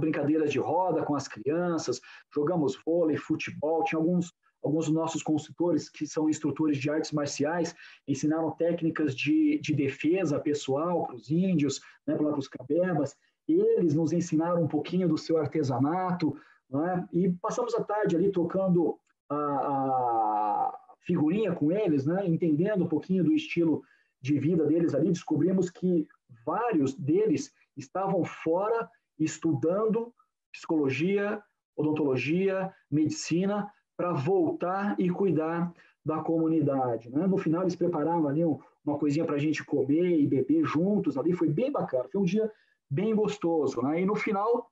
brincadeiras de roda com as crianças, jogamos vôlei, futebol, tinha alguns dos nossos consultores que são instrutores de artes marciais, ensinaram técnicas de defesa pessoal para os índios, né, para os Cambebas, eles nos ensinaram um pouquinho do seu artesanato, né? E passamos a tarde ali tocando a figurinha com eles, né? Entendendo um pouquinho do estilo de vida deles ali. Descobrimos que vários deles estavam fora estudando psicologia, odontologia, medicina, para voltar e cuidar da comunidade, né? No final, eles prepararam ali uma coisinha para a gente comer e beber juntos ali, foi bem bacana, foi um dia bem gostoso, né? E no final,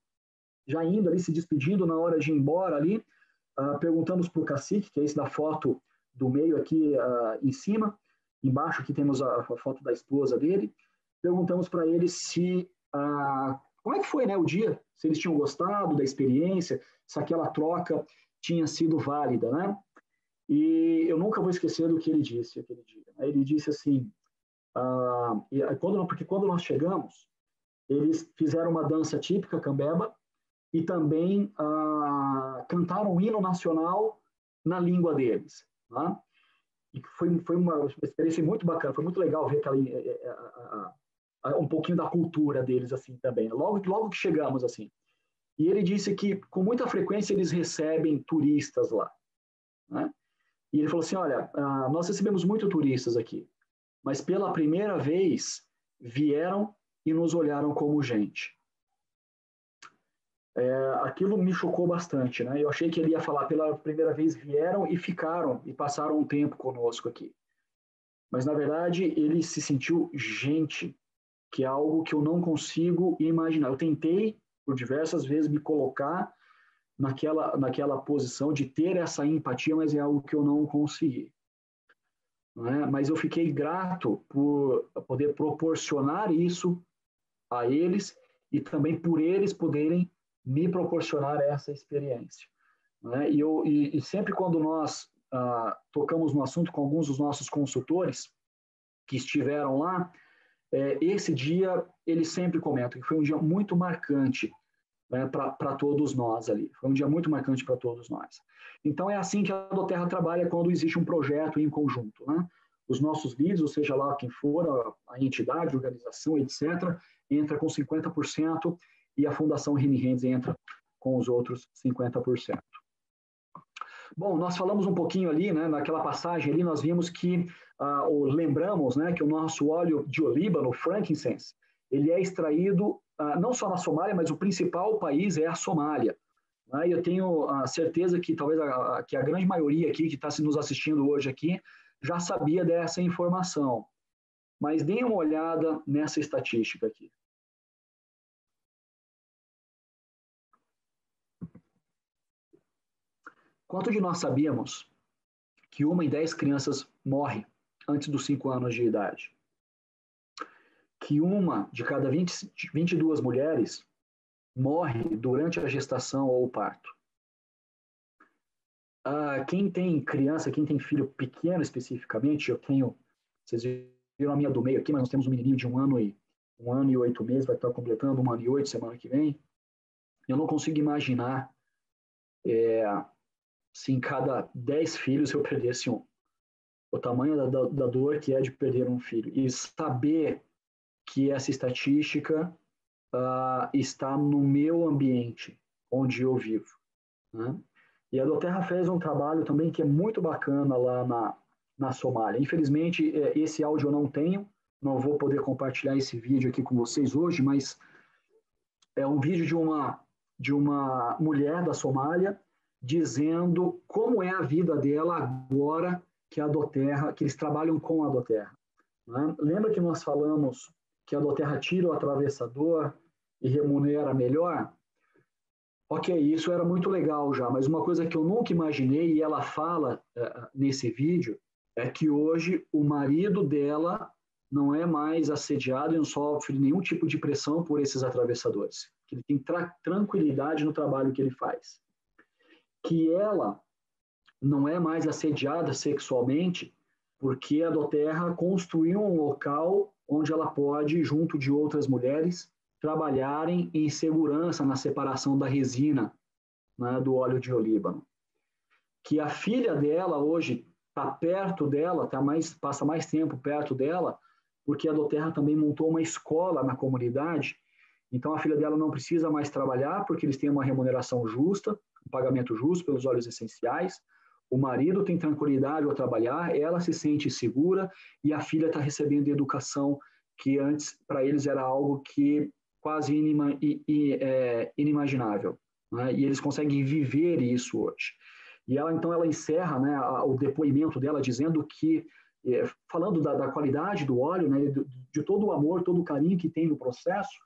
já indo ali, se despedindo na hora de ir embora ali, perguntamos para o cacique, que é esse da foto do meio aqui em cima, embaixo aqui temos a foto da esposa dele, perguntamos para ele se como é que foi, né, o dia, se eles tinham gostado da experiência, se aquela troca tinha sido válida, né? E eu nunca vou esquecer do que ele disse aquele dia. Ele disse assim, porque quando nós chegamos, eles fizeram uma dança típica cambeba e também cantaram um hino nacional na língua deles, né? E foi uma experiência muito bacana, foi muito legal ver um pouquinho da cultura deles assim também, logo que chegamos assim. E ele disse que com muita frequência eles recebem turistas lá, né? E ele falou assim, olha, nós recebemos muito turistas aqui, mas pela primeira vez vieram e nos olharam como gente. Aquilo me chocou bastante, né? Eu achei que ele ia falar, pela primeira vez vieram e ficaram, e passaram um tempo conosco aqui. Mas, na verdade, ele se sentiu gente, que é algo que eu não consigo imaginar. Eu tentei, por diversas vezes, me colocar naquela posição de ter essa empatia, mas é algo que eu não consegui. Não é? Mas eu fiquei grato por poder proporcionar isso a eles e também por eles poderem me proporcionar essa experiência. Não é? E sempre quando nós tocamos no assunto com alguns dos nossos consultores que estiveram lá, esse dia eles sempre comentam que foi um dia muito marcante, né, para todos nós ali. Foi um dia muito marcante para todos nós. Então, é assim que a Doterra trabalha quando existe um projeto em conjunto, né? Os nossos líderes, ou seja lá quem for, a entidade, a organização, etc., entra com 50% e a Fundação Rini Hands entra com os outros 50%. Bom, nós falamos um pouquinho ali, né, naquela passagem ali, nós vimos que, lembramos, né, que o nosso óleo de olíbano, frankincense, ele é extraído não só na Somália, mas o principal país é a Somália. Né? E eu tenho a certeza que talvez que a grande maioria aqui que está nos assistindo hoje aqui já sabia dessa informação. Mas deem uma olhada nessa estatística aqui. Quanto de nós sabíamos que 1 em 10 crianças morre antes dos 5 anos de idade? Que 1 de cada 22 mulheres morre durante a gestação ou o parto? Quem tem criança, quem tem filho pequeno especificamente, vocês viram a minha do meio aqui, mas nós temos um menininho de 1 ano e 8 meses, vai estar completando 1 ano e 8 semana que vem. Eu não consigo imaginar se em cada 10 filhos eu perdesse um. O tamanho da dor que é de perder um filho. E saber que essa estatística está no meu ambiente, onde eu vivo. Né? E a Doterra fez um trabalho também que é muito bacana lá na Somália. Infelizmente, esse áudio eu não tenho, não vou poder compartilhar esse vídeo aqui com vocês hoje, mas é um vídeo de uma mulher da Somália dizendo como é a vida dela agora que eles trabalham com a Doterra. Né? Lembra que nós falamos que a Doterra tira o atravessador e remunera melhor? Ok, isso era muito legal já, mas uma coisa que eu nunca imaginei, e ela fala nesse vídeo, é que hoje o marido dela não é mais assediado e não sofre nenhum tipo de pressão por esses atravessadores. Que ele tem tranquilidade no trabalho que ele faz. Que ela não é mais assediada sexualmente porque a Doterra construiu um local onde ela pode, junto de outras mulheres, trabalharem em segurança na separação da resina, né, do óleo de olíbano. Que a filha dela hoje está perto dela, passa mais tempo perto dela, porque a Doterra também montou uma escola na comunidade Então, a filha dela não precisa mais trabalhar porque eles têm uma remuneração justa, um pagamento justo pelos óleos essenciais. O marido tem tranquilidade ao trabalhar, ela se sente segura e a filha está recebendo educação que antes, para eles, era algo que quase inimaginável. Né? E eles conseguem viver isso hoje. E ela, então, ela encerra, né, o depoimento dela dizendo que, falando da qualidade do óleo, né, de todo o amor, todo o carinho que tem no processo,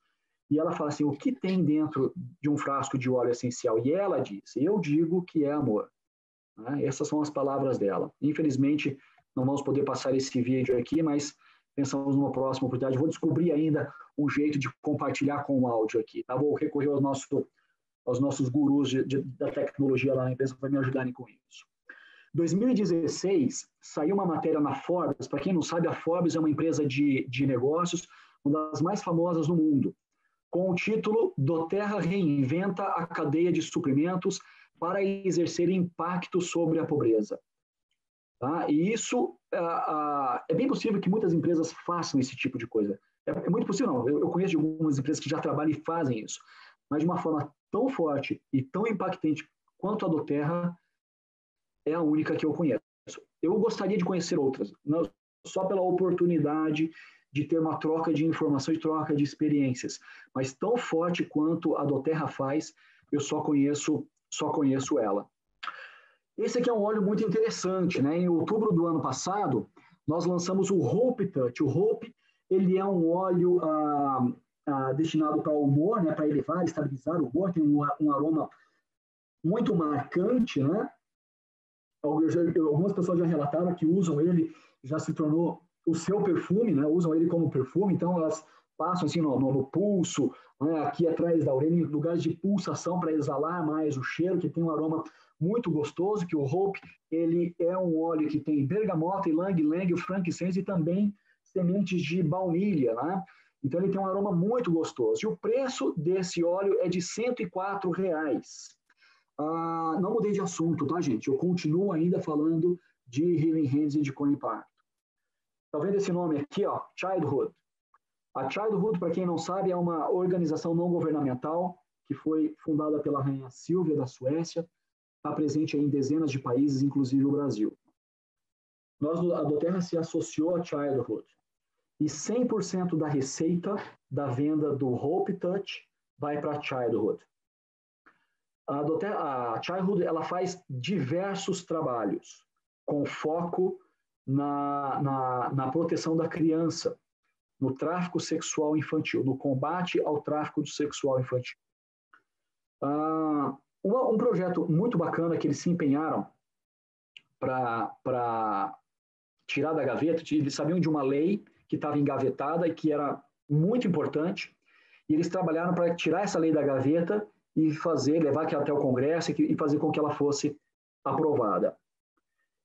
e ela fala assim, o que tem dentro de um frasco de óleo essencial? E ela diz, eu digo que é amor. Né? Essas são as palavras dela. Infelizmente, não vamos poder passar esse vídeo aqui, mas pensamos numa próxima oportunidade. Vou descobrir ainda um jeito de compartilhar com o áudio aqui. Tá? Vou recorrer aos nossos gurus da tecnologia lá na empresa para me ajudarem com isso. 2016, saiu uma matéria na Forbes. Para quem não sabe, a Forbes é uma empresa de negócios, uma das mais famosas do mundo, com o título doTERRA reinventa a cadeia de suprimentos para exercer impacto sobre a pobreza. Tá? E isso é bem possível que muitas empresas façam esse tipo de coisa. É muito possível, não. Eu conheço de algumas empresas que já trabalham e fazem isso, mas de uma forma tão forte e tão impactante quanto a doTERRA é a única que eu conheço. Eu gostaria de conhecer outras, não só pela oportunidade de ter uma troca de informação e troca de experiências, mas tão forte quanto a doTERRA faz, eu só conheço ela. Esse aqui é um óleo muito interessante, né? Em outubro do ano passado, nós lançamos o Hope Touch. O Hope, ele é um óleo destinado para o humor, né? Para elevar, estabilizar o humor, tem um aroma muito marcante, né? Algumas pessoas já relataram que usam ele, já se tornou o seu perfume, né? Usam ele como perfume, então elas passam assim no pulso, né? Aqui atrás da orelha, em lugares de pulsação para exalar mais o cheiro, que tem um aroma muito gostoso, que o Hope, ele é um óleo que tem bergamota, ylang-ylang, o frankincense e também sementes de baunilha, né? Então ele tem um aroma muito gostoso. E o preço desse óleo é de R$104. Não mudei de assunto, tá, gente? Eu continuo ainda falando de Healing Hands e de co-impacto. Tá vendo esse nome aqui, ó? Childhood. A Childhood, para quem não sabe, é uma organização não governamental que foi fundada pela rainha Silvia da Suécia, está presente em dezenas de países, inclusive o Brasil. A doTERRA se associou à Childhood e 100% da receita da venda do Hope Touch vai para a Childhood. A Childhood, ela faz diversos trabalhos com foco na proteção da criança, no tráfico sexual infantil, no combate ao tráfico sexual infantil. Um projeto muito bacana que eles se empenharam para tirar da gaveta, eles sabiam de uma lei que estava engavetada e que era muito importante, e eles trabalharam para tirar essa lei da gaveta e levar até o Congresso e fazer com que ela fosse aprovada.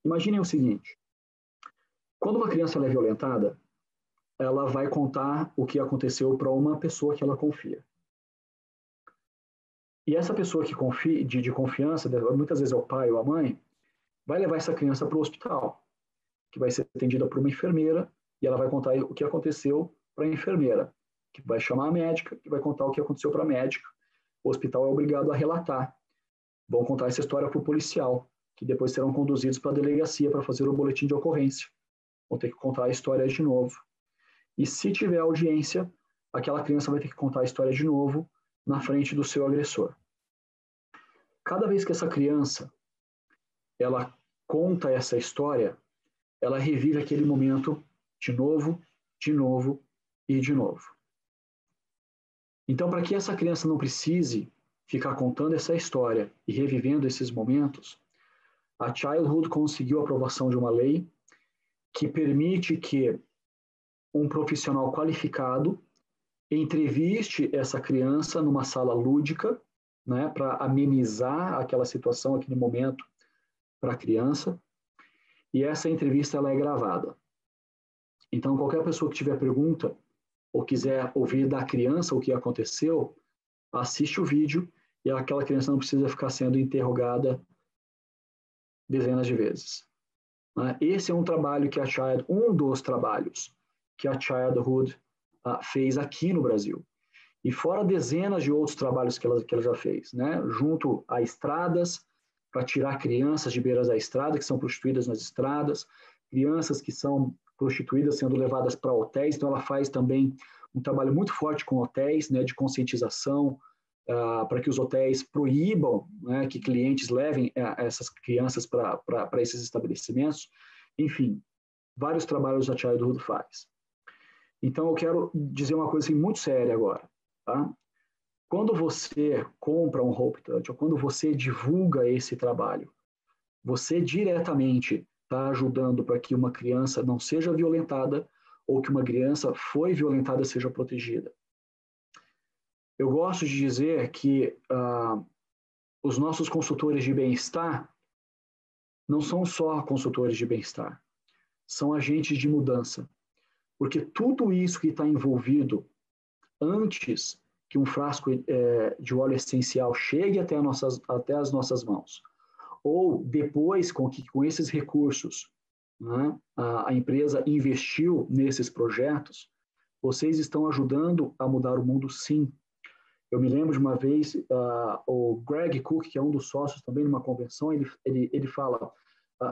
Imaginem o seguinte, quando uma criança é violentada, ela vai contar o que aconteceu para uma pessoa que ela confia. E essa pessoa que confia, de confiança, muitas vezes é o pai ou a mãe, vai levar essa criança para o hospital, que vai ser atendida por uma enfermeira, e ela vai contar o que aconteceu para a enfermeira, que vai chamar a médica, que vai contar o que aconteceu para a médica. O hospital é obrigado a relatar. Vão contar essa história para o policial, que depois serão conduzidos para a delegacia para fazer o boletim de ocorrência. Vão ter que contar a história de novo. E se tiver audiência, aquela criança vai ter que contar a história de novo na frente do seu agressor. Cada vez que essa criança ela conta essa história, ela revive aquele momento de novo e de novo. Então, para que essa criança não precise ficar contando essa história e revivendo esses momentos, a Childhood conseguiu a aprovação de uma lei que permite que um profissional qualificado entreviste essa criança numa sala lúdica, né, para amenizar aquela situação, aquele momento para a criança, e essa entrevista ela é gravada. Então, qualquer pessoa que tiver pergunta ou quiser ouvir da criança o que aconteceu, assiste o vídeo e aquela criança não precisa ficar sendo interrogada dezenas de vezes. Esse é um trabalho que um dos trabalhos que a Childhood fez aqui no Brasil. E fora dezenas de outros trabalhos que ela já fez, né? Junto a estradas, para tirar crianças de beiras da estrada, que são prostituídas nas estradas, crianças que são prostituídas sendo levadas para hotéis. Então, ela faz também um trabalho muito forte com hotéis, né, de conscientização, para que os hotéis proíbam, né, que clientes levem essas crianças para esses estabelecimentos. Enfim, vários trabalhos a Childhood faz. Então, eu quero dizer uma coisa assim, muito séria agora. Tá? Quando você compra um Hope Touch, ou quando você divulga esse trabalho, você diretamente está ajudando para que uma criança não seja violentada ou que uma criança foi violentada seja protegida. Eu gosto de dizer que os nossos consultores de bem-estar não são só consultores de bem-estar, são agentes de mudança, porque tudo isso que está envolvido antes que um frasco de óleo essencial chegue até as nossas mãos, ou depois com esses recursos, né, a empresa investiu nesses projetos, vocês estão ajudando a mudar o mundo, sim. Eu me lembro de uma vez, o Greg Cook, que é um dos sócios também numa convenção, ele fala,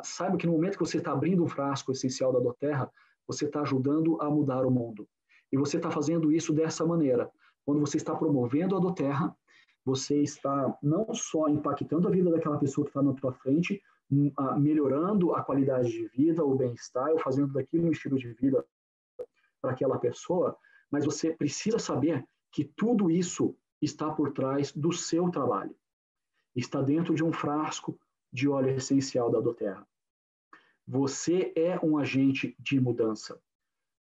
saiba que no momento que você está abrindo um frasco essencial da doTERRA, você está ajudando a mudar o mundo. E você está fazendo isso dessa maneira. Quando você está promovendo a doTERRA, você está não só impactando a vida daquela pessoa que está na tua frente, melhorando a qualidade de vida, o bem-estar, ou fazendo daquilo um estilo de vida para aquela pessoa, mas você precisa saber que tudo isso está por trás do seu trabalho. Está dentro de um frasco de óleo essencial da doTERRA. Você é um agente de mudança.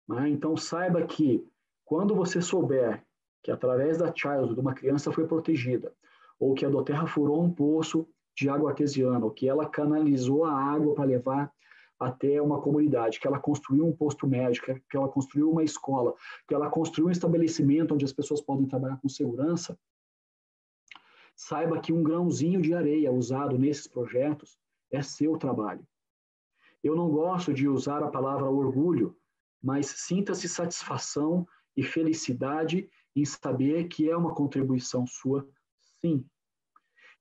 Né? Então, saiba que quando você souber que através da Childhood uma criança foi protegida, ou que a doTERRA furou um poço de água artesiana, ou que ela canalizou a água para levar até uma comunidade, que ela construiu um posto médico, que ela construiu uma escola, que ela construiu um estabelecimento onde as pessoas podem trabalhar com segurança, saiba que um grãozinho de areia usado nesses projetos é seu trabalho. Eu não gosto de usar a palavra orgulho, mas sinta-se satisfação e felicidade em saber que é uma contribuição sua, sim.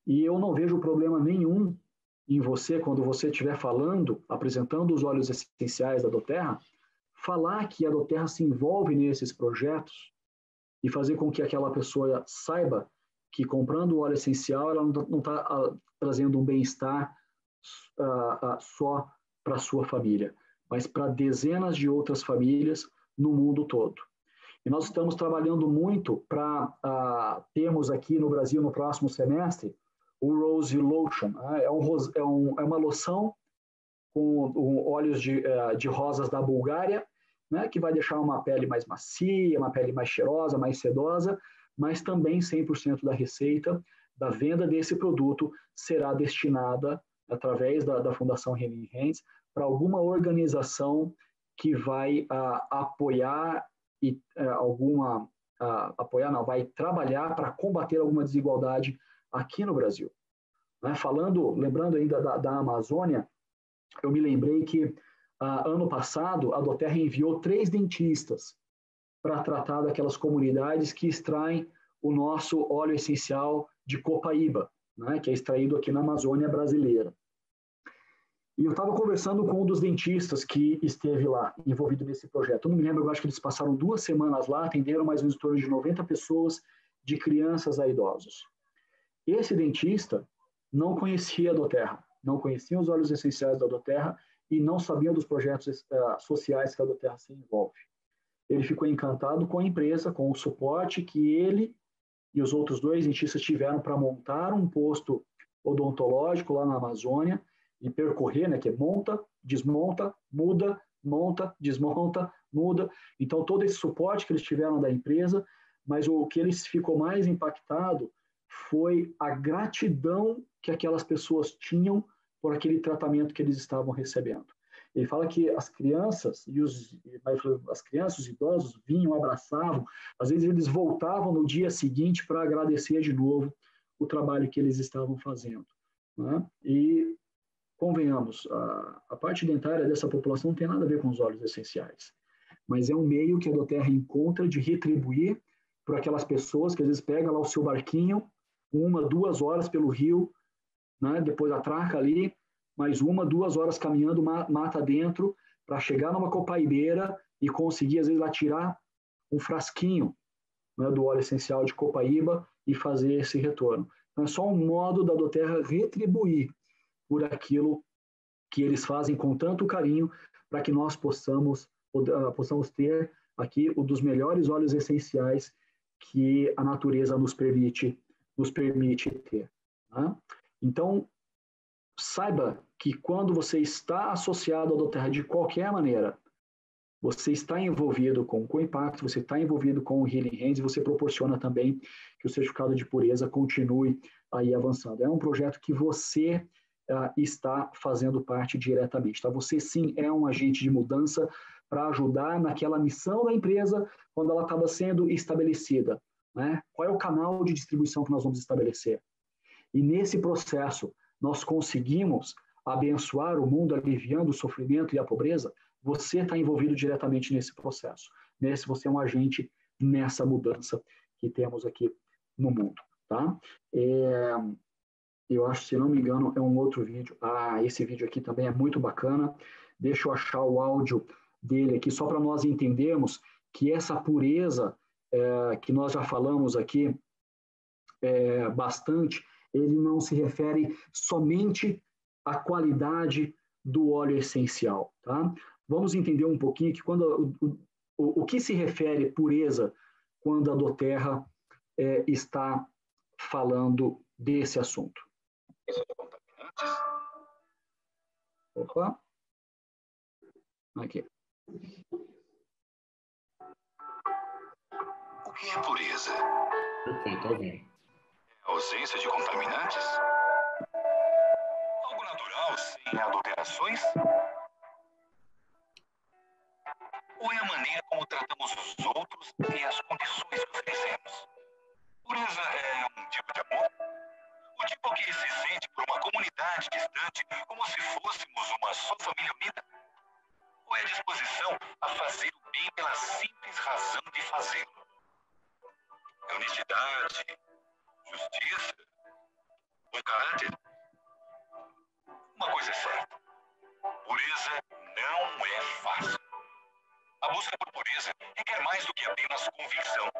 E eu não vejo problema nenhum em você, quando você estiver falando, apresentando os óleos essenciais da doTERRA, falar que a doTERRA se envolve nesses projetos e fazer com que aquela pessoa saiba que comprando o óleo essencial ela não está trazendo um bem-estar só para a sua família, mas para dezenas de outras famílias no mundo todo. E nós estamos trabalhando muito para termos aqui no Brasil, no próximo semestre, o Rose Lotion. É uma loção com óleos de rosas da Bulgária, né, que vai deixar uma pele mais macia, uma pele mais cheirosa, mais sedosa, mas também 100% da receita da venda desse produto será destinada, através da Fundação Healing Hands, para alguma organização que vai apoiar vai trabalhar para combater alguma desigualdade aqui no Brasil. Né? Lembrando ainda da Amazônia, eu me lembrei que ano passado a doTERRA enviou 3 dentistas para tratar daquelas comunidades que extraem o nosso óleo essencial de copaíba, né, que é extraído aqui na Amazônia brasileira. E eu estava conversando com um dos dentistas que esteve lá, envolvido nesse projeto. Eu não me lembro, eu acho que eles passaram 2 semanas lá, atenderam mais ou menos em torno de 90 pessoas, de crianças a idosos. Esse dentista não conhecia a doTERRA, não conhecia os óleos essenciais da doTERRA e não sabia dos projetos sociais que a doTERRA se envolve. Ele ficou encantado com a empresa, com o suporte que ele e os outros 2 dentistas tiveram para montar um posto odontológico lá na Amazônia e percorrer, né, que é monta, desmonta, muda, monta, desmonta, muda. Então, todo esse suporte que eles tiveram da empresa, mas o que eles ficou mais impactado foi a gratidão que aquelas pessoas tinham por aquele tratamento que eles estavam recebendo. Ele fala que as crianças e os idosos vinham, abraçavam, às vezes eles voltavam no dia seguinte para agradecer de novo o trabalho que eles estavam fazendo. Né? E, convenhamos, a parte dentária dessa população não tem nada a ver com os óleos essenciais, mas é um meio que a doTERRA encontra de retribuir por aquelas pessoas que às vezes pegam lá o seu barquinho, 1, 2 horas pelo rio, né? Depois atraca ali, mais 1, 2 horas caminhando mata dentro, para chegar numa copaibeira e conseguir, às vezes, lá tirar um frasquinho, né, do óleo essencial de copaíba e fazer esse retorno. Então, é só um modo da doTERRA retribuir por aquilo que eles fazem com tanto carinho, para que nós possamos ter aqui um dos melhores óleos essenciais que a natureza nos permite ter. Tá? Então, saiba que quando você está associado ao doTERRA de qualquer maneira, você está envolvido com o Impacto, você está envolvido com o Healing Hands, e você proporciona também que o certificado de pureza continue aí avançando. É um projeto que você está fazendo parte diretamente. Tá? Você, sim, é um agente de mudança para ajudar naquela missão da empresa quando ela estava sendo estabelecida. Né? Qual é o canal de distribuição que nós vamos estabelecer? E nesse processo, nós conseguimos abençoar o mundo, aliviando o sofrimento e a pobreza. Você está envolvido diretamente nesse processo. Você é um agente nessa mudança que temos aqui no mundo. Tá? Eu acho, se não me engano, é um outro vídeo. Esse vídeo aqui também é muito bacana. Deixa eu achar o áudio dele aqui, só para nós entendermos que essa pureza que nós já falamos aqui bastante, ele não se refere somente à qualidade do óleo essencial. Tá? Vamos entender um pouquinho que quando o que se refere pureza quando a doTERRA está falando desse assunto. Opa. Aqui. O que é pureza? Perfeito, ouvindo. É a ausência de contaminantes? Algo natural, sem adulterações? Ou é a maneira como tratamos os outros e as condições que oferecemos? Pureza é um tipo de amor? O tipo que se sente por uma comunidade distante, como se fôssemos uma só família unida? Ou é a disposição a fazer o bem pela simples razão de fazê-lo? É honestidade, justiça, bom caráter? Uma coisa é certa: pureza não é fácil. A busca por pureza requer mais do que apenas convicção.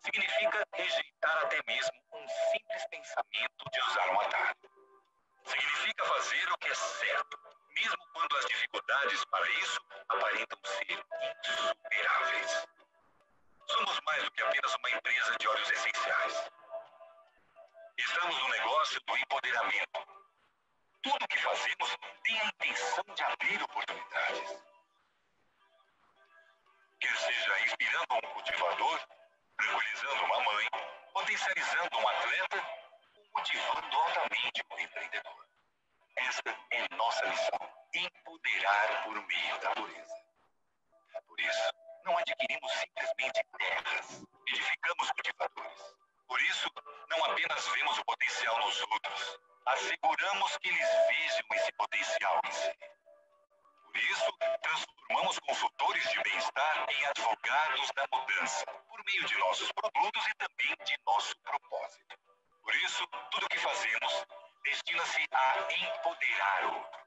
Significa rejeitar até mesmo um simples pensamento de usar um atalho. Significa fazer o que é certo, mesmo quando as dificuldades para isso aparentam ser insuperáveis. Somos mais do que apenas uma empresa de óleos essenciais. Estamos no negócio do empoderamento. Tudo o que fazemos tem a intenção de abrir oportunidades. Quer seja inspirando um cultivador, tranquilizando uma mãe, potencializando um atleta ou motivando altamente um empreendedor. Esta é nossa missão: empoderar por meio da pureza. Por isso, não adquirimos simplesmente terras, edificamos cultivadores. Por isso, não apenas vemos o potencial nos outros, asseguramos que eles vejam esse potencial em si. Por isso, transformamos consultores de bem-estar em advogados da mudança, por meio de nossos produtos e também de nosso propósito. Por isso, tudo o que fazemos destina-se a empoderar outros.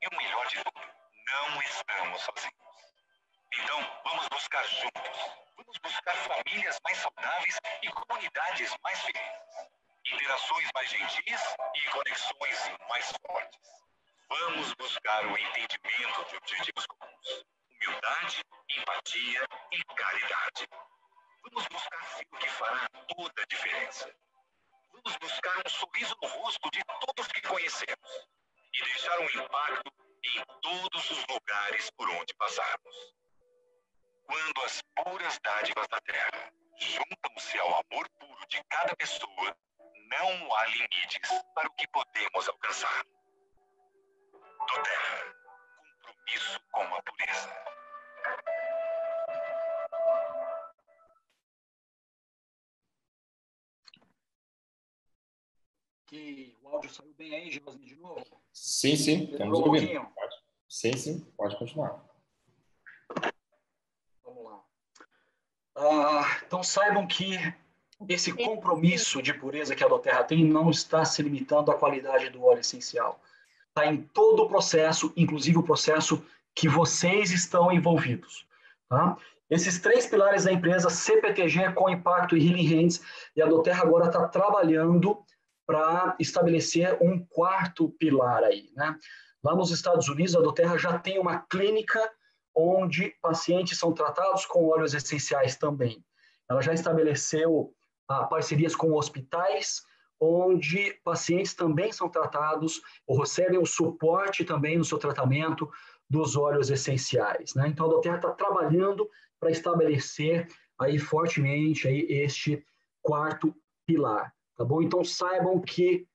E o melhor de tudo, não estamos sozinhos. Então, vamos buscar juntos. Vamos buscar famílias mais saudáveis e comunidades mais felizes. Interações mais gentis e conexões mais fortes. Vamos buscar o entendimento de objetivos comuns. Humildade, empatia e caridade. Vamos buscar aquilo que fará toda a diferença. Vamos buscar um sorriso no rosto de todos que conhecemos. E deixar um impacto em todos os lugares por onde passarmos. Quando as puras dádivas da terra juntam-se ao amor puro de cada pessoa, não há limites para o que podemos alcançar. doTERRA, compromisso com a pureza. Que o áudio saiu bem aí, Josinho, de novo? Sim, estamos ouvindo. Sim, pode continuar. Vamos lá. Então saibam que esse compromisso de pureza que a Doterra tem não está se limitando à qualidade do óleo essencial. Está em todo o processo, inclusive o processo que vocês estão envolvidos. Tá? Esses 3 pilares da empresa, CPTG, Com Impacto e Healing Hands, e a Doterra agora está trabalhando para estabelecer um 4º pilar aí. Né? Lá nos Estados Unidos, a Doterra já tem uma clínica onde pacientes são tratados com óleos essenciais também. Ela já estabeleceu parcerias com hospitais, onde pacientes também são tratados ou recebem o suporte também no seu tratamento dos óleos essenciais. Né? Então, a Doterra está trabalhando para estabelecer aí fortemente aí este 4º pilar. Tá bom? Então, saibam que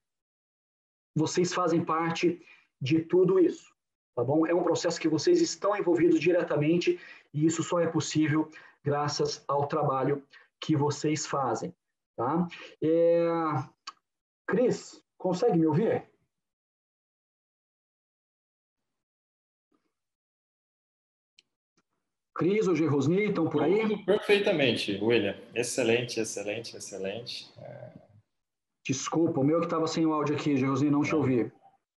vocês fazem parte de tudo isso. Tá bom? É um processo que vocês estão envolvidos diretamente e isso só é possível graças ao trabalho que vocês fazem. Tá? Cris, consegue me ouvir? Cris ou Gerosni, estão por aí? Perfeitamente, William. Excelente, excelente, excelente. Desculpa, o meu que estava sem o áudio aqui, Gerosni, não te ouvi.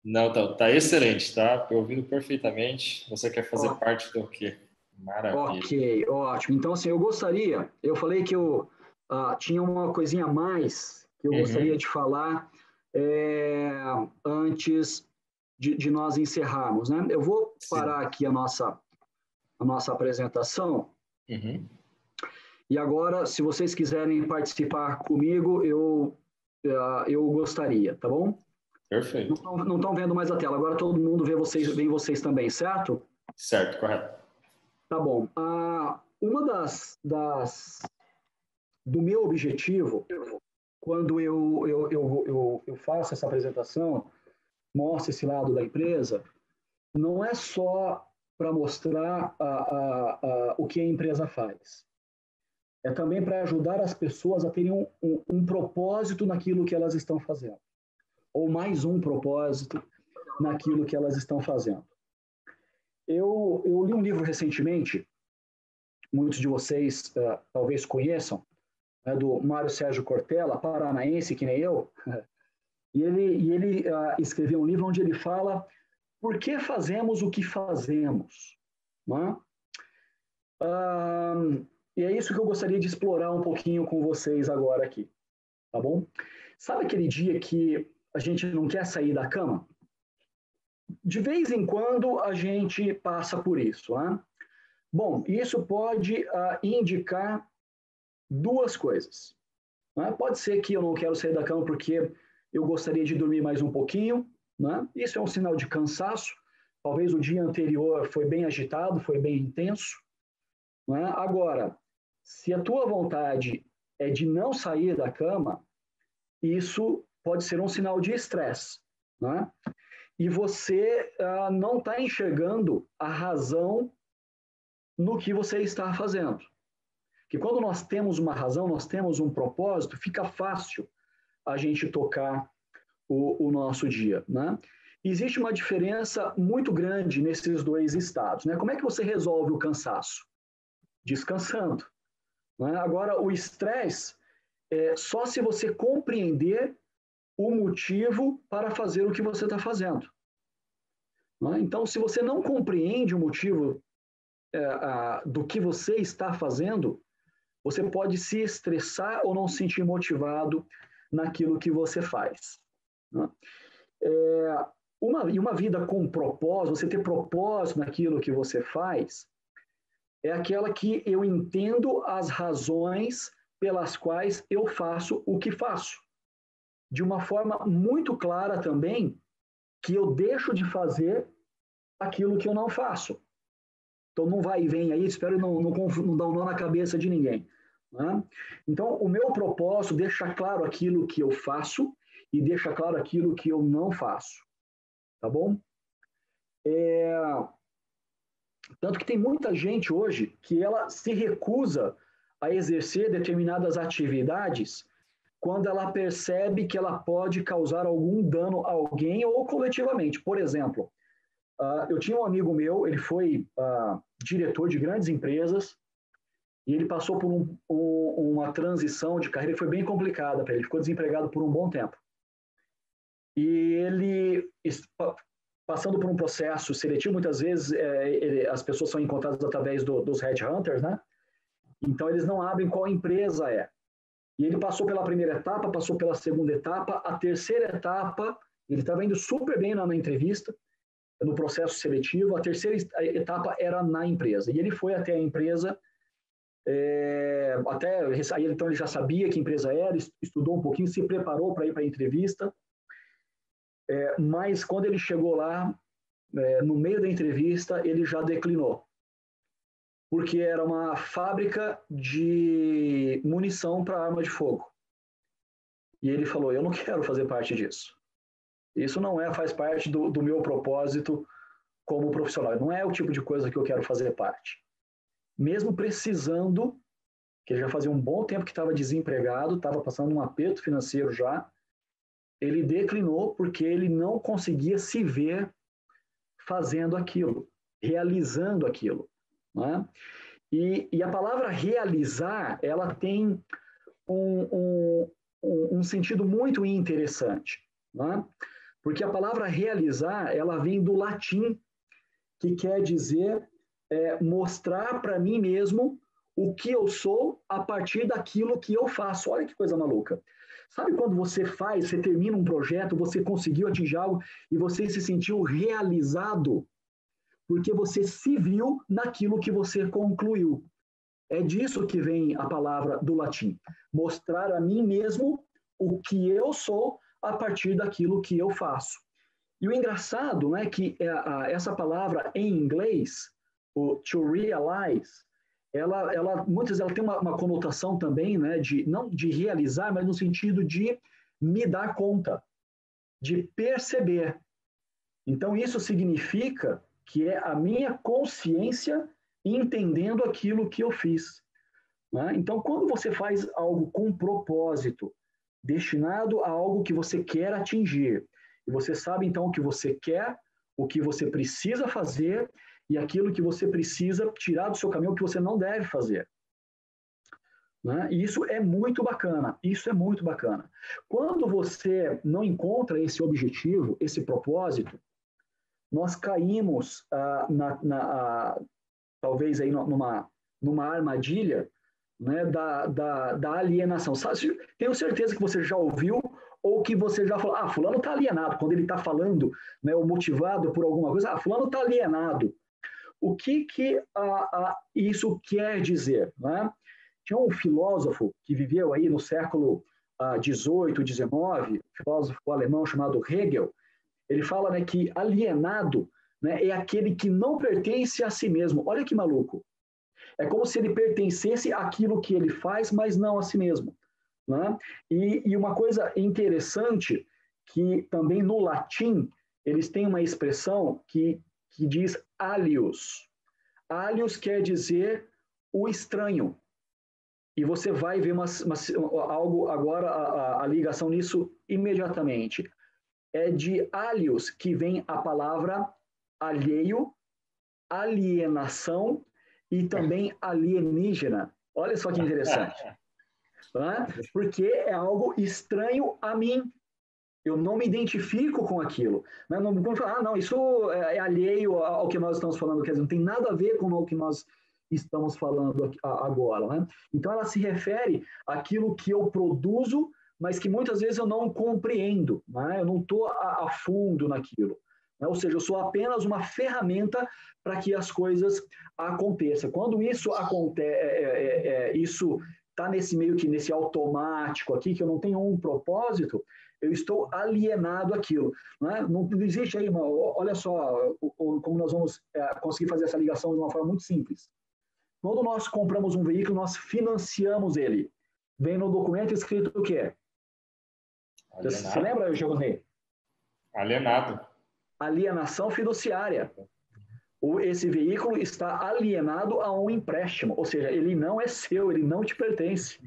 Não, tá excelente, tá? Estou ouvindo perfeitamente. Você quer fazer parte do quê? Maravilha. Ok, ótimo. Então, assim, eu falei que eu tinha uma coisinha a mais que eu gostaria de falar antes de nós encerrarmos, né? Eu vou parar aqui a nossa apresentação. E agora, se vocês quiserem participar comigo, eu gostaria, tá bom? Perfeito. Não estão vendo mais a tela. Agora todo mundo vê vocês também, certo? Certo, correto. Tá bom. Uma do meu objetivo, quando eu faço essa apresentação, mostro esse lado da empresa, não é só para mostrar o que a empresa faz. É também para ajudar as pessoas a terem um propósito naquilo que elas estão fazendo. Ou mais um propósito naquilo que elas estão fazendo. Eu li um livro recentemente, muitos de vocês talvez conheçam, do Mário Sérgio Cortella, paranaense, que nem eu, e ele escreveu um livro onde ele fala por que fazemos o que fazemos. Né? E é isso que eu gostaria de explorar um pouquinho com vocês agora aqui, tá bom? Sabe aquele dia que a gente não quer sair da cama? De vez em quando a gente passa por isso. Né? Bom, isso pode indicar 2 coisas. Né? Pode ser que eu não quero sair da cama porque eu gostaria de dormir mais um pouquinho. Né? Isso é um sinal de cansaço. Talvez o dia anterior foi bem agitado, foi bem intenso. Né? Agora, se a tua vontade é de não sair da cama, isso pode ser um sinal de estresse. Né? E você não está enxergando a razão no que você está fazendo. Que quando nós temos uma razão, nós temos um propósito, fica fácil a gente tocar o nosso dia. Né? Existe uma diferença muito grande nesses 2 estados. Né? Como é que você resolve o cansaço? Descansando. Né? Agora, o estresse é só se você compreender o motivo para fazer o que você está fazendo. Né? Então, se você não compreende o motivo do que você está fazendo, você pode se estressar ou não se sentir motivado naquilo que você faz. Né? Uma vida com propósito, você ter propósito naquilo que você faz, é aquela que eu entendo as razões pelas quais eu faço o que faço. De uma forma muito clara também, que eu deixo de fazer aquilo que eu não faço. Então, não vai e vem aí, espero não dar um nó na cabeça de ninguém. Né? Então, o meu propósito deixa claro aquilo que eu faço e deixa claro aquilo que eu não faço. Tá bom? Tanto que tem muita gente hoje que ela se recusa a exercer determinadas atividades quando ela percebe que ela pode causar algum dano a alguém ou coletivamente. Por exemplo, eu tinha um amigo meu, ele foi diretor de grandes empresas, e ele passou por uma transição de carreira que foi bem complicada para ele. Ele ficou desempregado por um bom tempo. E ele, passando por um processo seletivo, muitas vezes as pessoas são encontradas através dos headhunters, né? Então, eles não abrem qual empresa é. E ele passou pela primeira etapa, passou pela segunda etapa, a terceira etapa, ele estava indo super bem na entrevista, no processo seletivo, a terceira etapa era na empresa. E ele foi até a empresa, então ele já sabia que empresa era, estudou um pouquinho, se preparou para ir para a entrevista, mas quando ele chegou lá, no meio da entrevista, ele já declinou, porque era uma fábrica de munição para arma de fogo. E ele falou, eu não quero fazer parte disso. Isso não faz parte do meu propósito como profissional. Não é o tipo de coisa que eu quero fazer parte. Mesmo precisando, que ele já fazia um bom tempo que estava desempregado, estava passando um aperto financeiro já, ele declinou porque ele não conseguia se ver fazendo aquilo, realizando aquilo. Né? E a palavra realizar, ela tem um sentido muito interessante, né? Porque a palavra realizar, ela vem do latim, que quer dizer mostrar para mim mesmo o que eu sou a partir daquilo que eu faço. Olha que coisa maluca. Sabe quando você termina um projeto, você conseguiu atingir algo e você se sentiu realizado? Porque você se viu naquilo que você concluiu. É disso que vem a palavra do latim. Mostrar a mim mesmo o que eu sou a partir daquilo que eu faço. E o engraçado é que essa palavra em inglês, o to realize, muitas vezes ela tem uma conotação também, né, não de realizar, mas no sentido de me dar conta, de perceber. Então, isso significa que é a minha consciência entendendo aquilo que eu fiz. Né? Então, quando você faz algo com propósito, destinado a algo que você quer atingir, e você sabe, então, o que você quer, o que você precisa fazer e aquilo que você precisa tirar do seu caminho, o que você não deve fazer. Né? E isso é muito bacana, isso é muito bacana. Quando você não encontra esse objetivo, esse propósito, nós caímos talvez aí numa armadilha, né, da alienação. Tenho certeza que você já ouviu ou que você já falou, fulano está alienado, quando ele está falando, né, ou motivado por alguma coisa, fulano está alienado. O que isso quer dizer? Né? Tinha um filósofo que viveu aí no século XVIII, XIX, filósofo alemão chamado Hegel. Ele fala, né, que alienado, né, é aquele que não pertence a si mesmo. Olha que maluco. É como se ele pertencesse àquilo que ele faz, mas não a si mesmo. Né? E uma coisa interessante, que também no latim, eles têm uma expressão que diz alius. Alius quer dizer o estranho. E você vai ver algo agora, a ligação nisso imediatamente. É de alius que vem a palavra alheio, alienação e também alienígena. Olha só que interessante. Né? Porque é algo estranho a mim. Eu não me identifico com aquilo. Né? Não vamos falar, não, isso é alheio ao que nós estamos falando, quer dizer, não tem nada a ver com o que nós estamos falando agora. Né? Então, ela se refere àquilo que eu produzo, mas que muitas vezes eu não compreendo. Né? Eu não estou a fundo naquilo. Né? Ou seja, eu sou apenas uma ferramenta para que as coisas aconteçam. Quando isso acontece, isso está nesse automático aqui, que eu não tenho um propósito, eu estou alienado àquilo. Né? Não existe aí, olha só como nós vamos conseguir fazer essa ligação de uma forma muito simples. Quando nós compramos um veículo, nós financiamos ele. Vem no documento escrito o quê? Alienado. Você lembra, Giovanni? Alienado. Alienação fiduciária. Esse veículo está alienado a um empréstimo, ou seja, ele não é seu, ele não te pertence.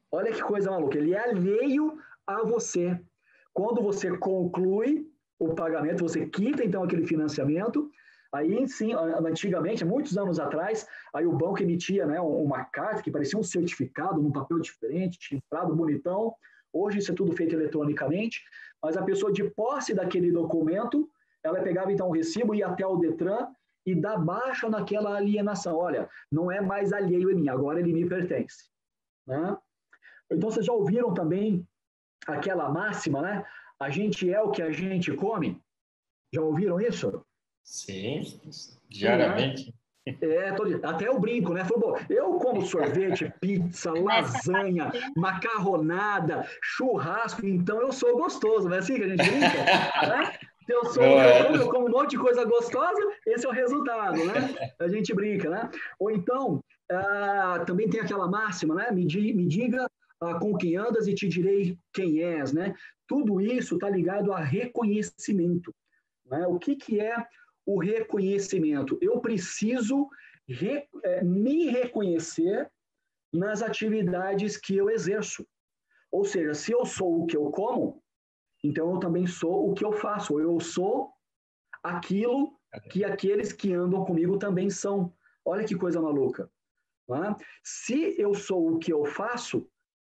Olha que coisa maluca, ele é alheio a você. Quando você conclui o pagamento, você quita então aquele financiamento, Aí sim, antigamente, muitos anos atrás, aí o banco emitia, né, uma carta que parecia um certificado, num papel diferente, chifrado, bonitão. Hoje isso é tudo feito eletronicamente, mas a pessoa de posse daquele documento, ela pegava então o recibo, ia até o Detran e dá baixa naquela alienação. Olha, não é mais alheio em mim, agora ele me pertence. Né? Então vocês já ouviram também aquela máxima, né? A gente é o que a gente come? Já ouviram isso? Sim, diariamente. Até eu brinco, né? Eu como sorvete, pizza, lasanha, macarronada, churrasco, então eu sou gostoso, não é assim que a gente brinca? Né? Eu como um monte de coisa gostosa, esse é o resultado, né? A gente brinca, né? Ou então, também tem aquela máxima, né? Me diga com quem andas e te direi quem és, né? Tudo isso está ligado a reconhecimento. Né? O que é o reconhecimento? Eu preciso me reconhecer nas atividades que eu exerço. Ou seja, se eu sou o que eu como, então eu também sou o que eu faço. Eu sou aquilo que aqueles que andam comigo também são. Olha que coisa maluca. Né? Se eu sou o que eu faço,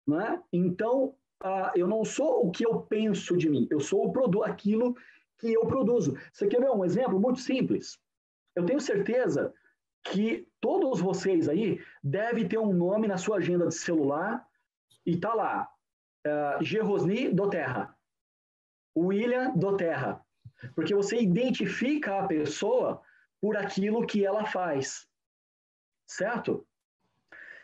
né? Então eu não sou o que eu penso de mim, eu sou aquilo que eu produzo. Você quer ver um exemplo muito simples? Eu tenho certeza que todos vocês aí devem ter um nome na sua agenda de celular e tá lá, Gerosni do Terra, William do Terra, porque você identifica a pessoa por aquilo que ela faz, certo?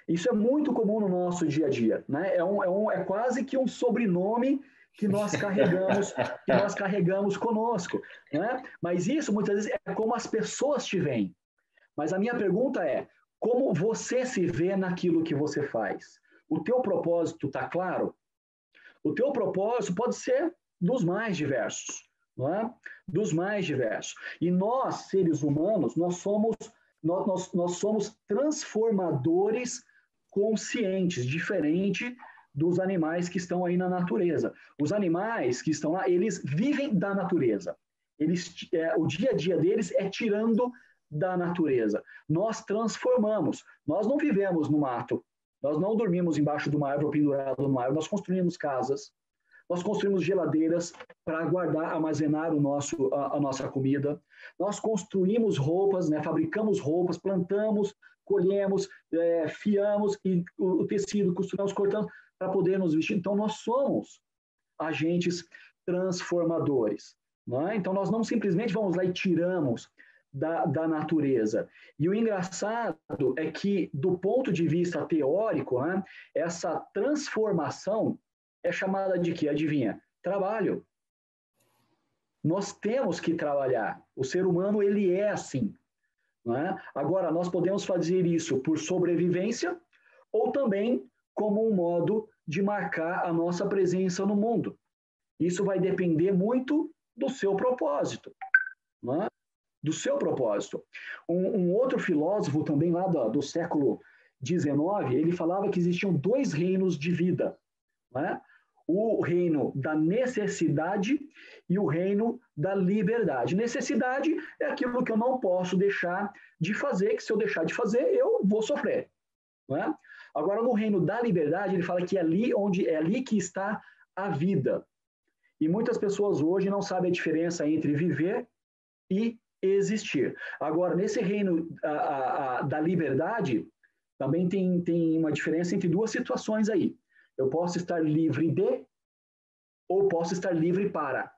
Isso é muito comum no nosso dia a dia, né? É quase que um sobrenome que nós carregamos conosco, né? Mas isso muitas vezes é como as pessoas te veem. Mas a minha pergunta é: como você se vê naquilo que você faz? O teu propósito está claro? O teu propósito pode ser dos mais diversos, não é? Dos mais diversos. E nós, seres humanos, nós somos transformadores conscientes, diferente dos animais que estão aí na natureza. Os animais que estão lá, eles vivem da natureza. O dia a dia deles é tirando da natureza. Nós transformamos. Nós não vivemos no mato. Nós não dormimos embaixo de uma árvore pendurado numa árvore. Nós construímos casas. Nós construímos geladeiras para guardar, armazenar a nossa comida. Nós construímos roupas, né? Fabricamos roupas, plantamos, colhemos, fiamos e o tecido, costuramos, cortamos para poder nos vestir. Então, nós somos agentes transformadores. Não é? Então, nós não simplesmente vamos lá e tiramos da natureza. E o engraçado é que, do ponto de vista teórico, né, essa transformação é chamada de quê? Adivinha? Trabalho. Nós temos que trabalhar. O ser humano, ele é assim. Não é? Agora, nós podemos fazer isso por sobrevivência ou também como um modo de marcar a nossa presença no mundo. Isso vai depender muito do seu propósito. Não é? Do seu propósito. Um outro filósofo também lá do século XIX, ele falava que existiam dois reinos de vida. Não é? O reino da necessidade e o reino da liberdade. Necessidade é aquilo que eu não posso deixar de fazer, que se eu deixar de fazer, eu vou sofrer. Não é? Agora, no reino da liberdade, ele fala que é ali que está a vida. E muitas pessoas hoje não sabem a diferença entre viver e existir. Agora, nesse reino da liberdade, também tem uma diferença entre duas situações aí. Eu posso estar livre de ou posso estar livre para.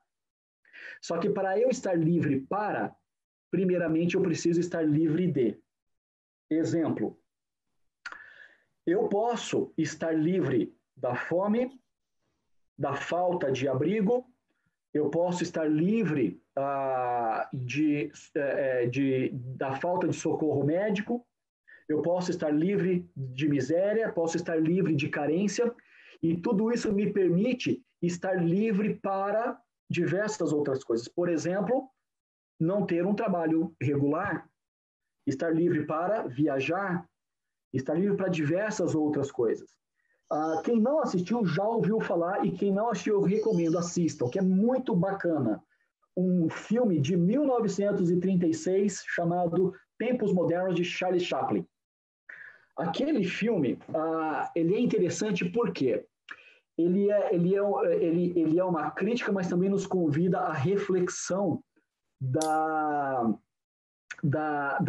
Só que para eu estar livre para, primeiramente eu preciso estar livre de. Exemplo, eu posso estar livre da fome, da falta de abrigo, eu posso estar livre da falta de socorro médico, eu posso estar livre de miséria, posso estar livre de carência, e tudo isso me permite estar livre para diversas outras coisas. Por exemplo, não ter um trabalho regular, estar livre para viajar, estar livre para diversas outras coisas. Quem não assistiu já ouviu falar, e quem não assistiu eu recomendo, assistam, que é muito bacana. um filme de 1936 chamado Tempos Modernos, de Charlie Chaplin. Aquele filme, ele é interessante porque ele é uma crítica, mas também nos convida à reflexão da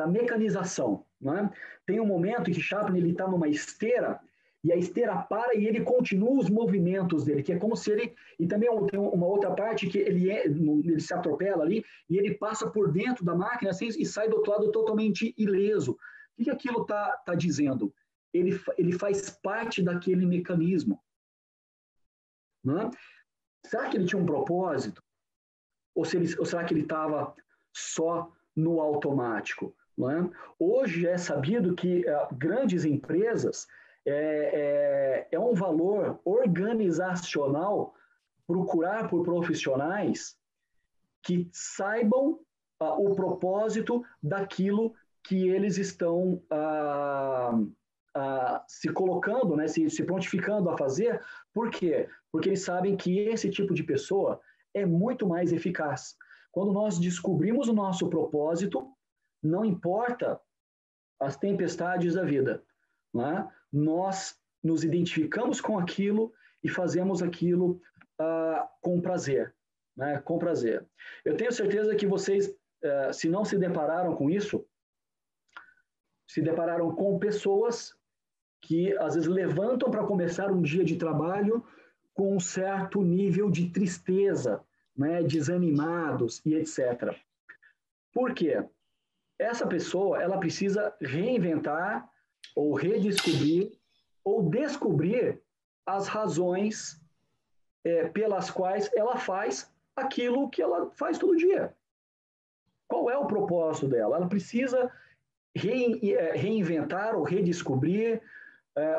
mecanização. Né? Tem um momento em que Chaplin está numa esteira, e a esteira para e ele continua os movimentos dele, que é como se ele... E também tem uma outra parte que ele se atropela ali, e ele passa por dentro da máquina assim, e sai do outro lado totalmente ileso. O que aquilo está dizendo? Ele faz parte daquele mecanismo. Né? Será que ele tinha um propósito? Ou será que ele estava só no automático? Não é? Hoje é sabido que grandes empresas é um valor organizacional procurar por profissionais que saibam o propósito daquilo que eles estão se colocando, né, se prontificando a fazer. Por quê? Porque eles sabem que esse tipo de pessoa é muito mais eficaz. Quando nós descobrimos o nosso propósito, não importa as tempestades da vida, né? Nós nos identificamos com aquilo e fazemos aquilo com prazer, né? Com prazer. Eu tenho certeza que vocês, se não se depararam com isso, se depararam com pessoas que às vezes levantam para começar um dia de trabalho com um certo nível de tristeza, né? Desanimados e etc. Por quê? Essa pessoa, ela precisa reinventar ou redescobrir ou descobrir as razões pelas quais ela faz aquilo que ela faz todo dia. Qual é o propósito dela? Ela precisa reinventar ou redescobrir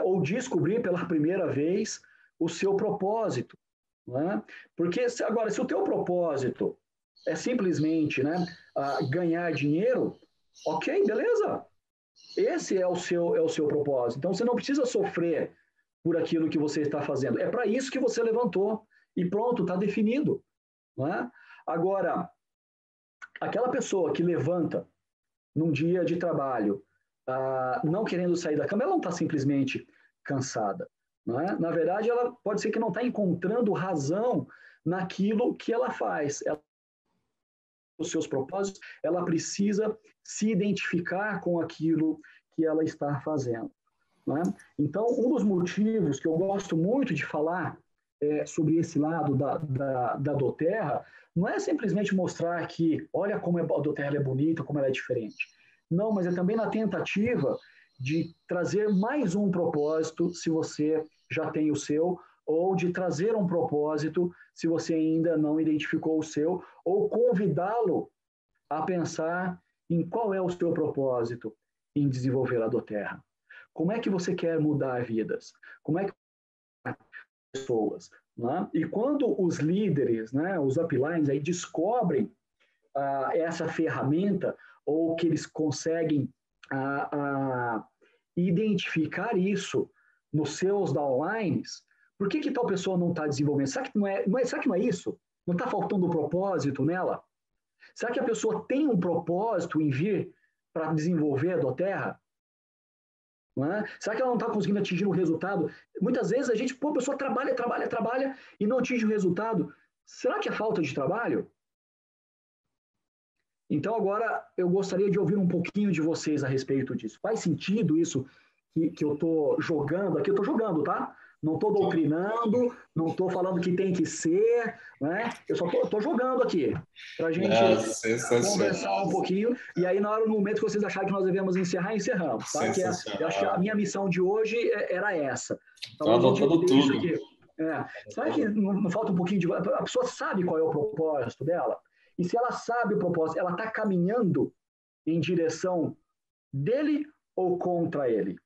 ou descobrir pela primeira vez o seu propósito. Né? Porque agora, se o teu propósito é simplesmente, né, ganhar dinheiro, ok, beleza. Esse é o seu propósito. Então, você não precisa sofrer por aquilo que você está fazendo. É para isso que você levantou e pronto, está definido. Né? Agora, aquela pessoa que levanta num dia de trabalho, não querendo sair da cama, ela não está simplesmente cansada. Não é? Na verdade, ela pode ser que não está encontrando razão naquilo que ela faz. Os seus propósitos, ela precisa se identificar com aquilo que ela está fazendo. Né? Então, um dos motivos que eu gosto muito de falar sobre esse lado da doTERRA não é simplesmente mostrar que, olha como a doTERRA é bonita, como ela é diferente. Não, mas é também na tentativa de trazer mais um propósito, se você já tem o seu, ou de trazer um propósito, se você ainda não identificou o seu, ou convidá-lo a pensar em qual é o seu propósito em desenvolver a doTERRA. Como é que você quer mudar vidas? Como é que pessoas? Né? E quando os líderes, né, os uplines, aí descobrem essa ferramenta, ou que eles conseguem identificar isso nos seus downlines, por que tal pessoa não está desenvolvendo? Será que não é isso? Não está faltando um propósito nela? Será que a pessoa tem um propósito em vir para desenvolver a doTERRA? Não é? Será que ela não está conseguindo atingir o resultado? Muitas vezes a pessoa trabalha e não atinge o resultado. Será que é falta de trabalho? Então, agora, eu gostaria de ouvir um pouquinho de vocês a respeito disso. Faz sentido isso que eu estou jogando aqui? Eu estou jogando, tá? Não estou doutrinando, não estou falando que tem que ser, né? Eu só estou jogando aqui, para a gente conversar um pouquinho. E aí, no momento que vocês acharem que nós devemos encerrar, encerramos. Tá? Eu acho que a minha missão de hoje era essa. Então, anotando tudo. Será que não falta um pouquinho de... A pessoa sabe qual é o propósito dela? E se ela sabe o propósito, ela está caminhando em direção dele ou contra ele?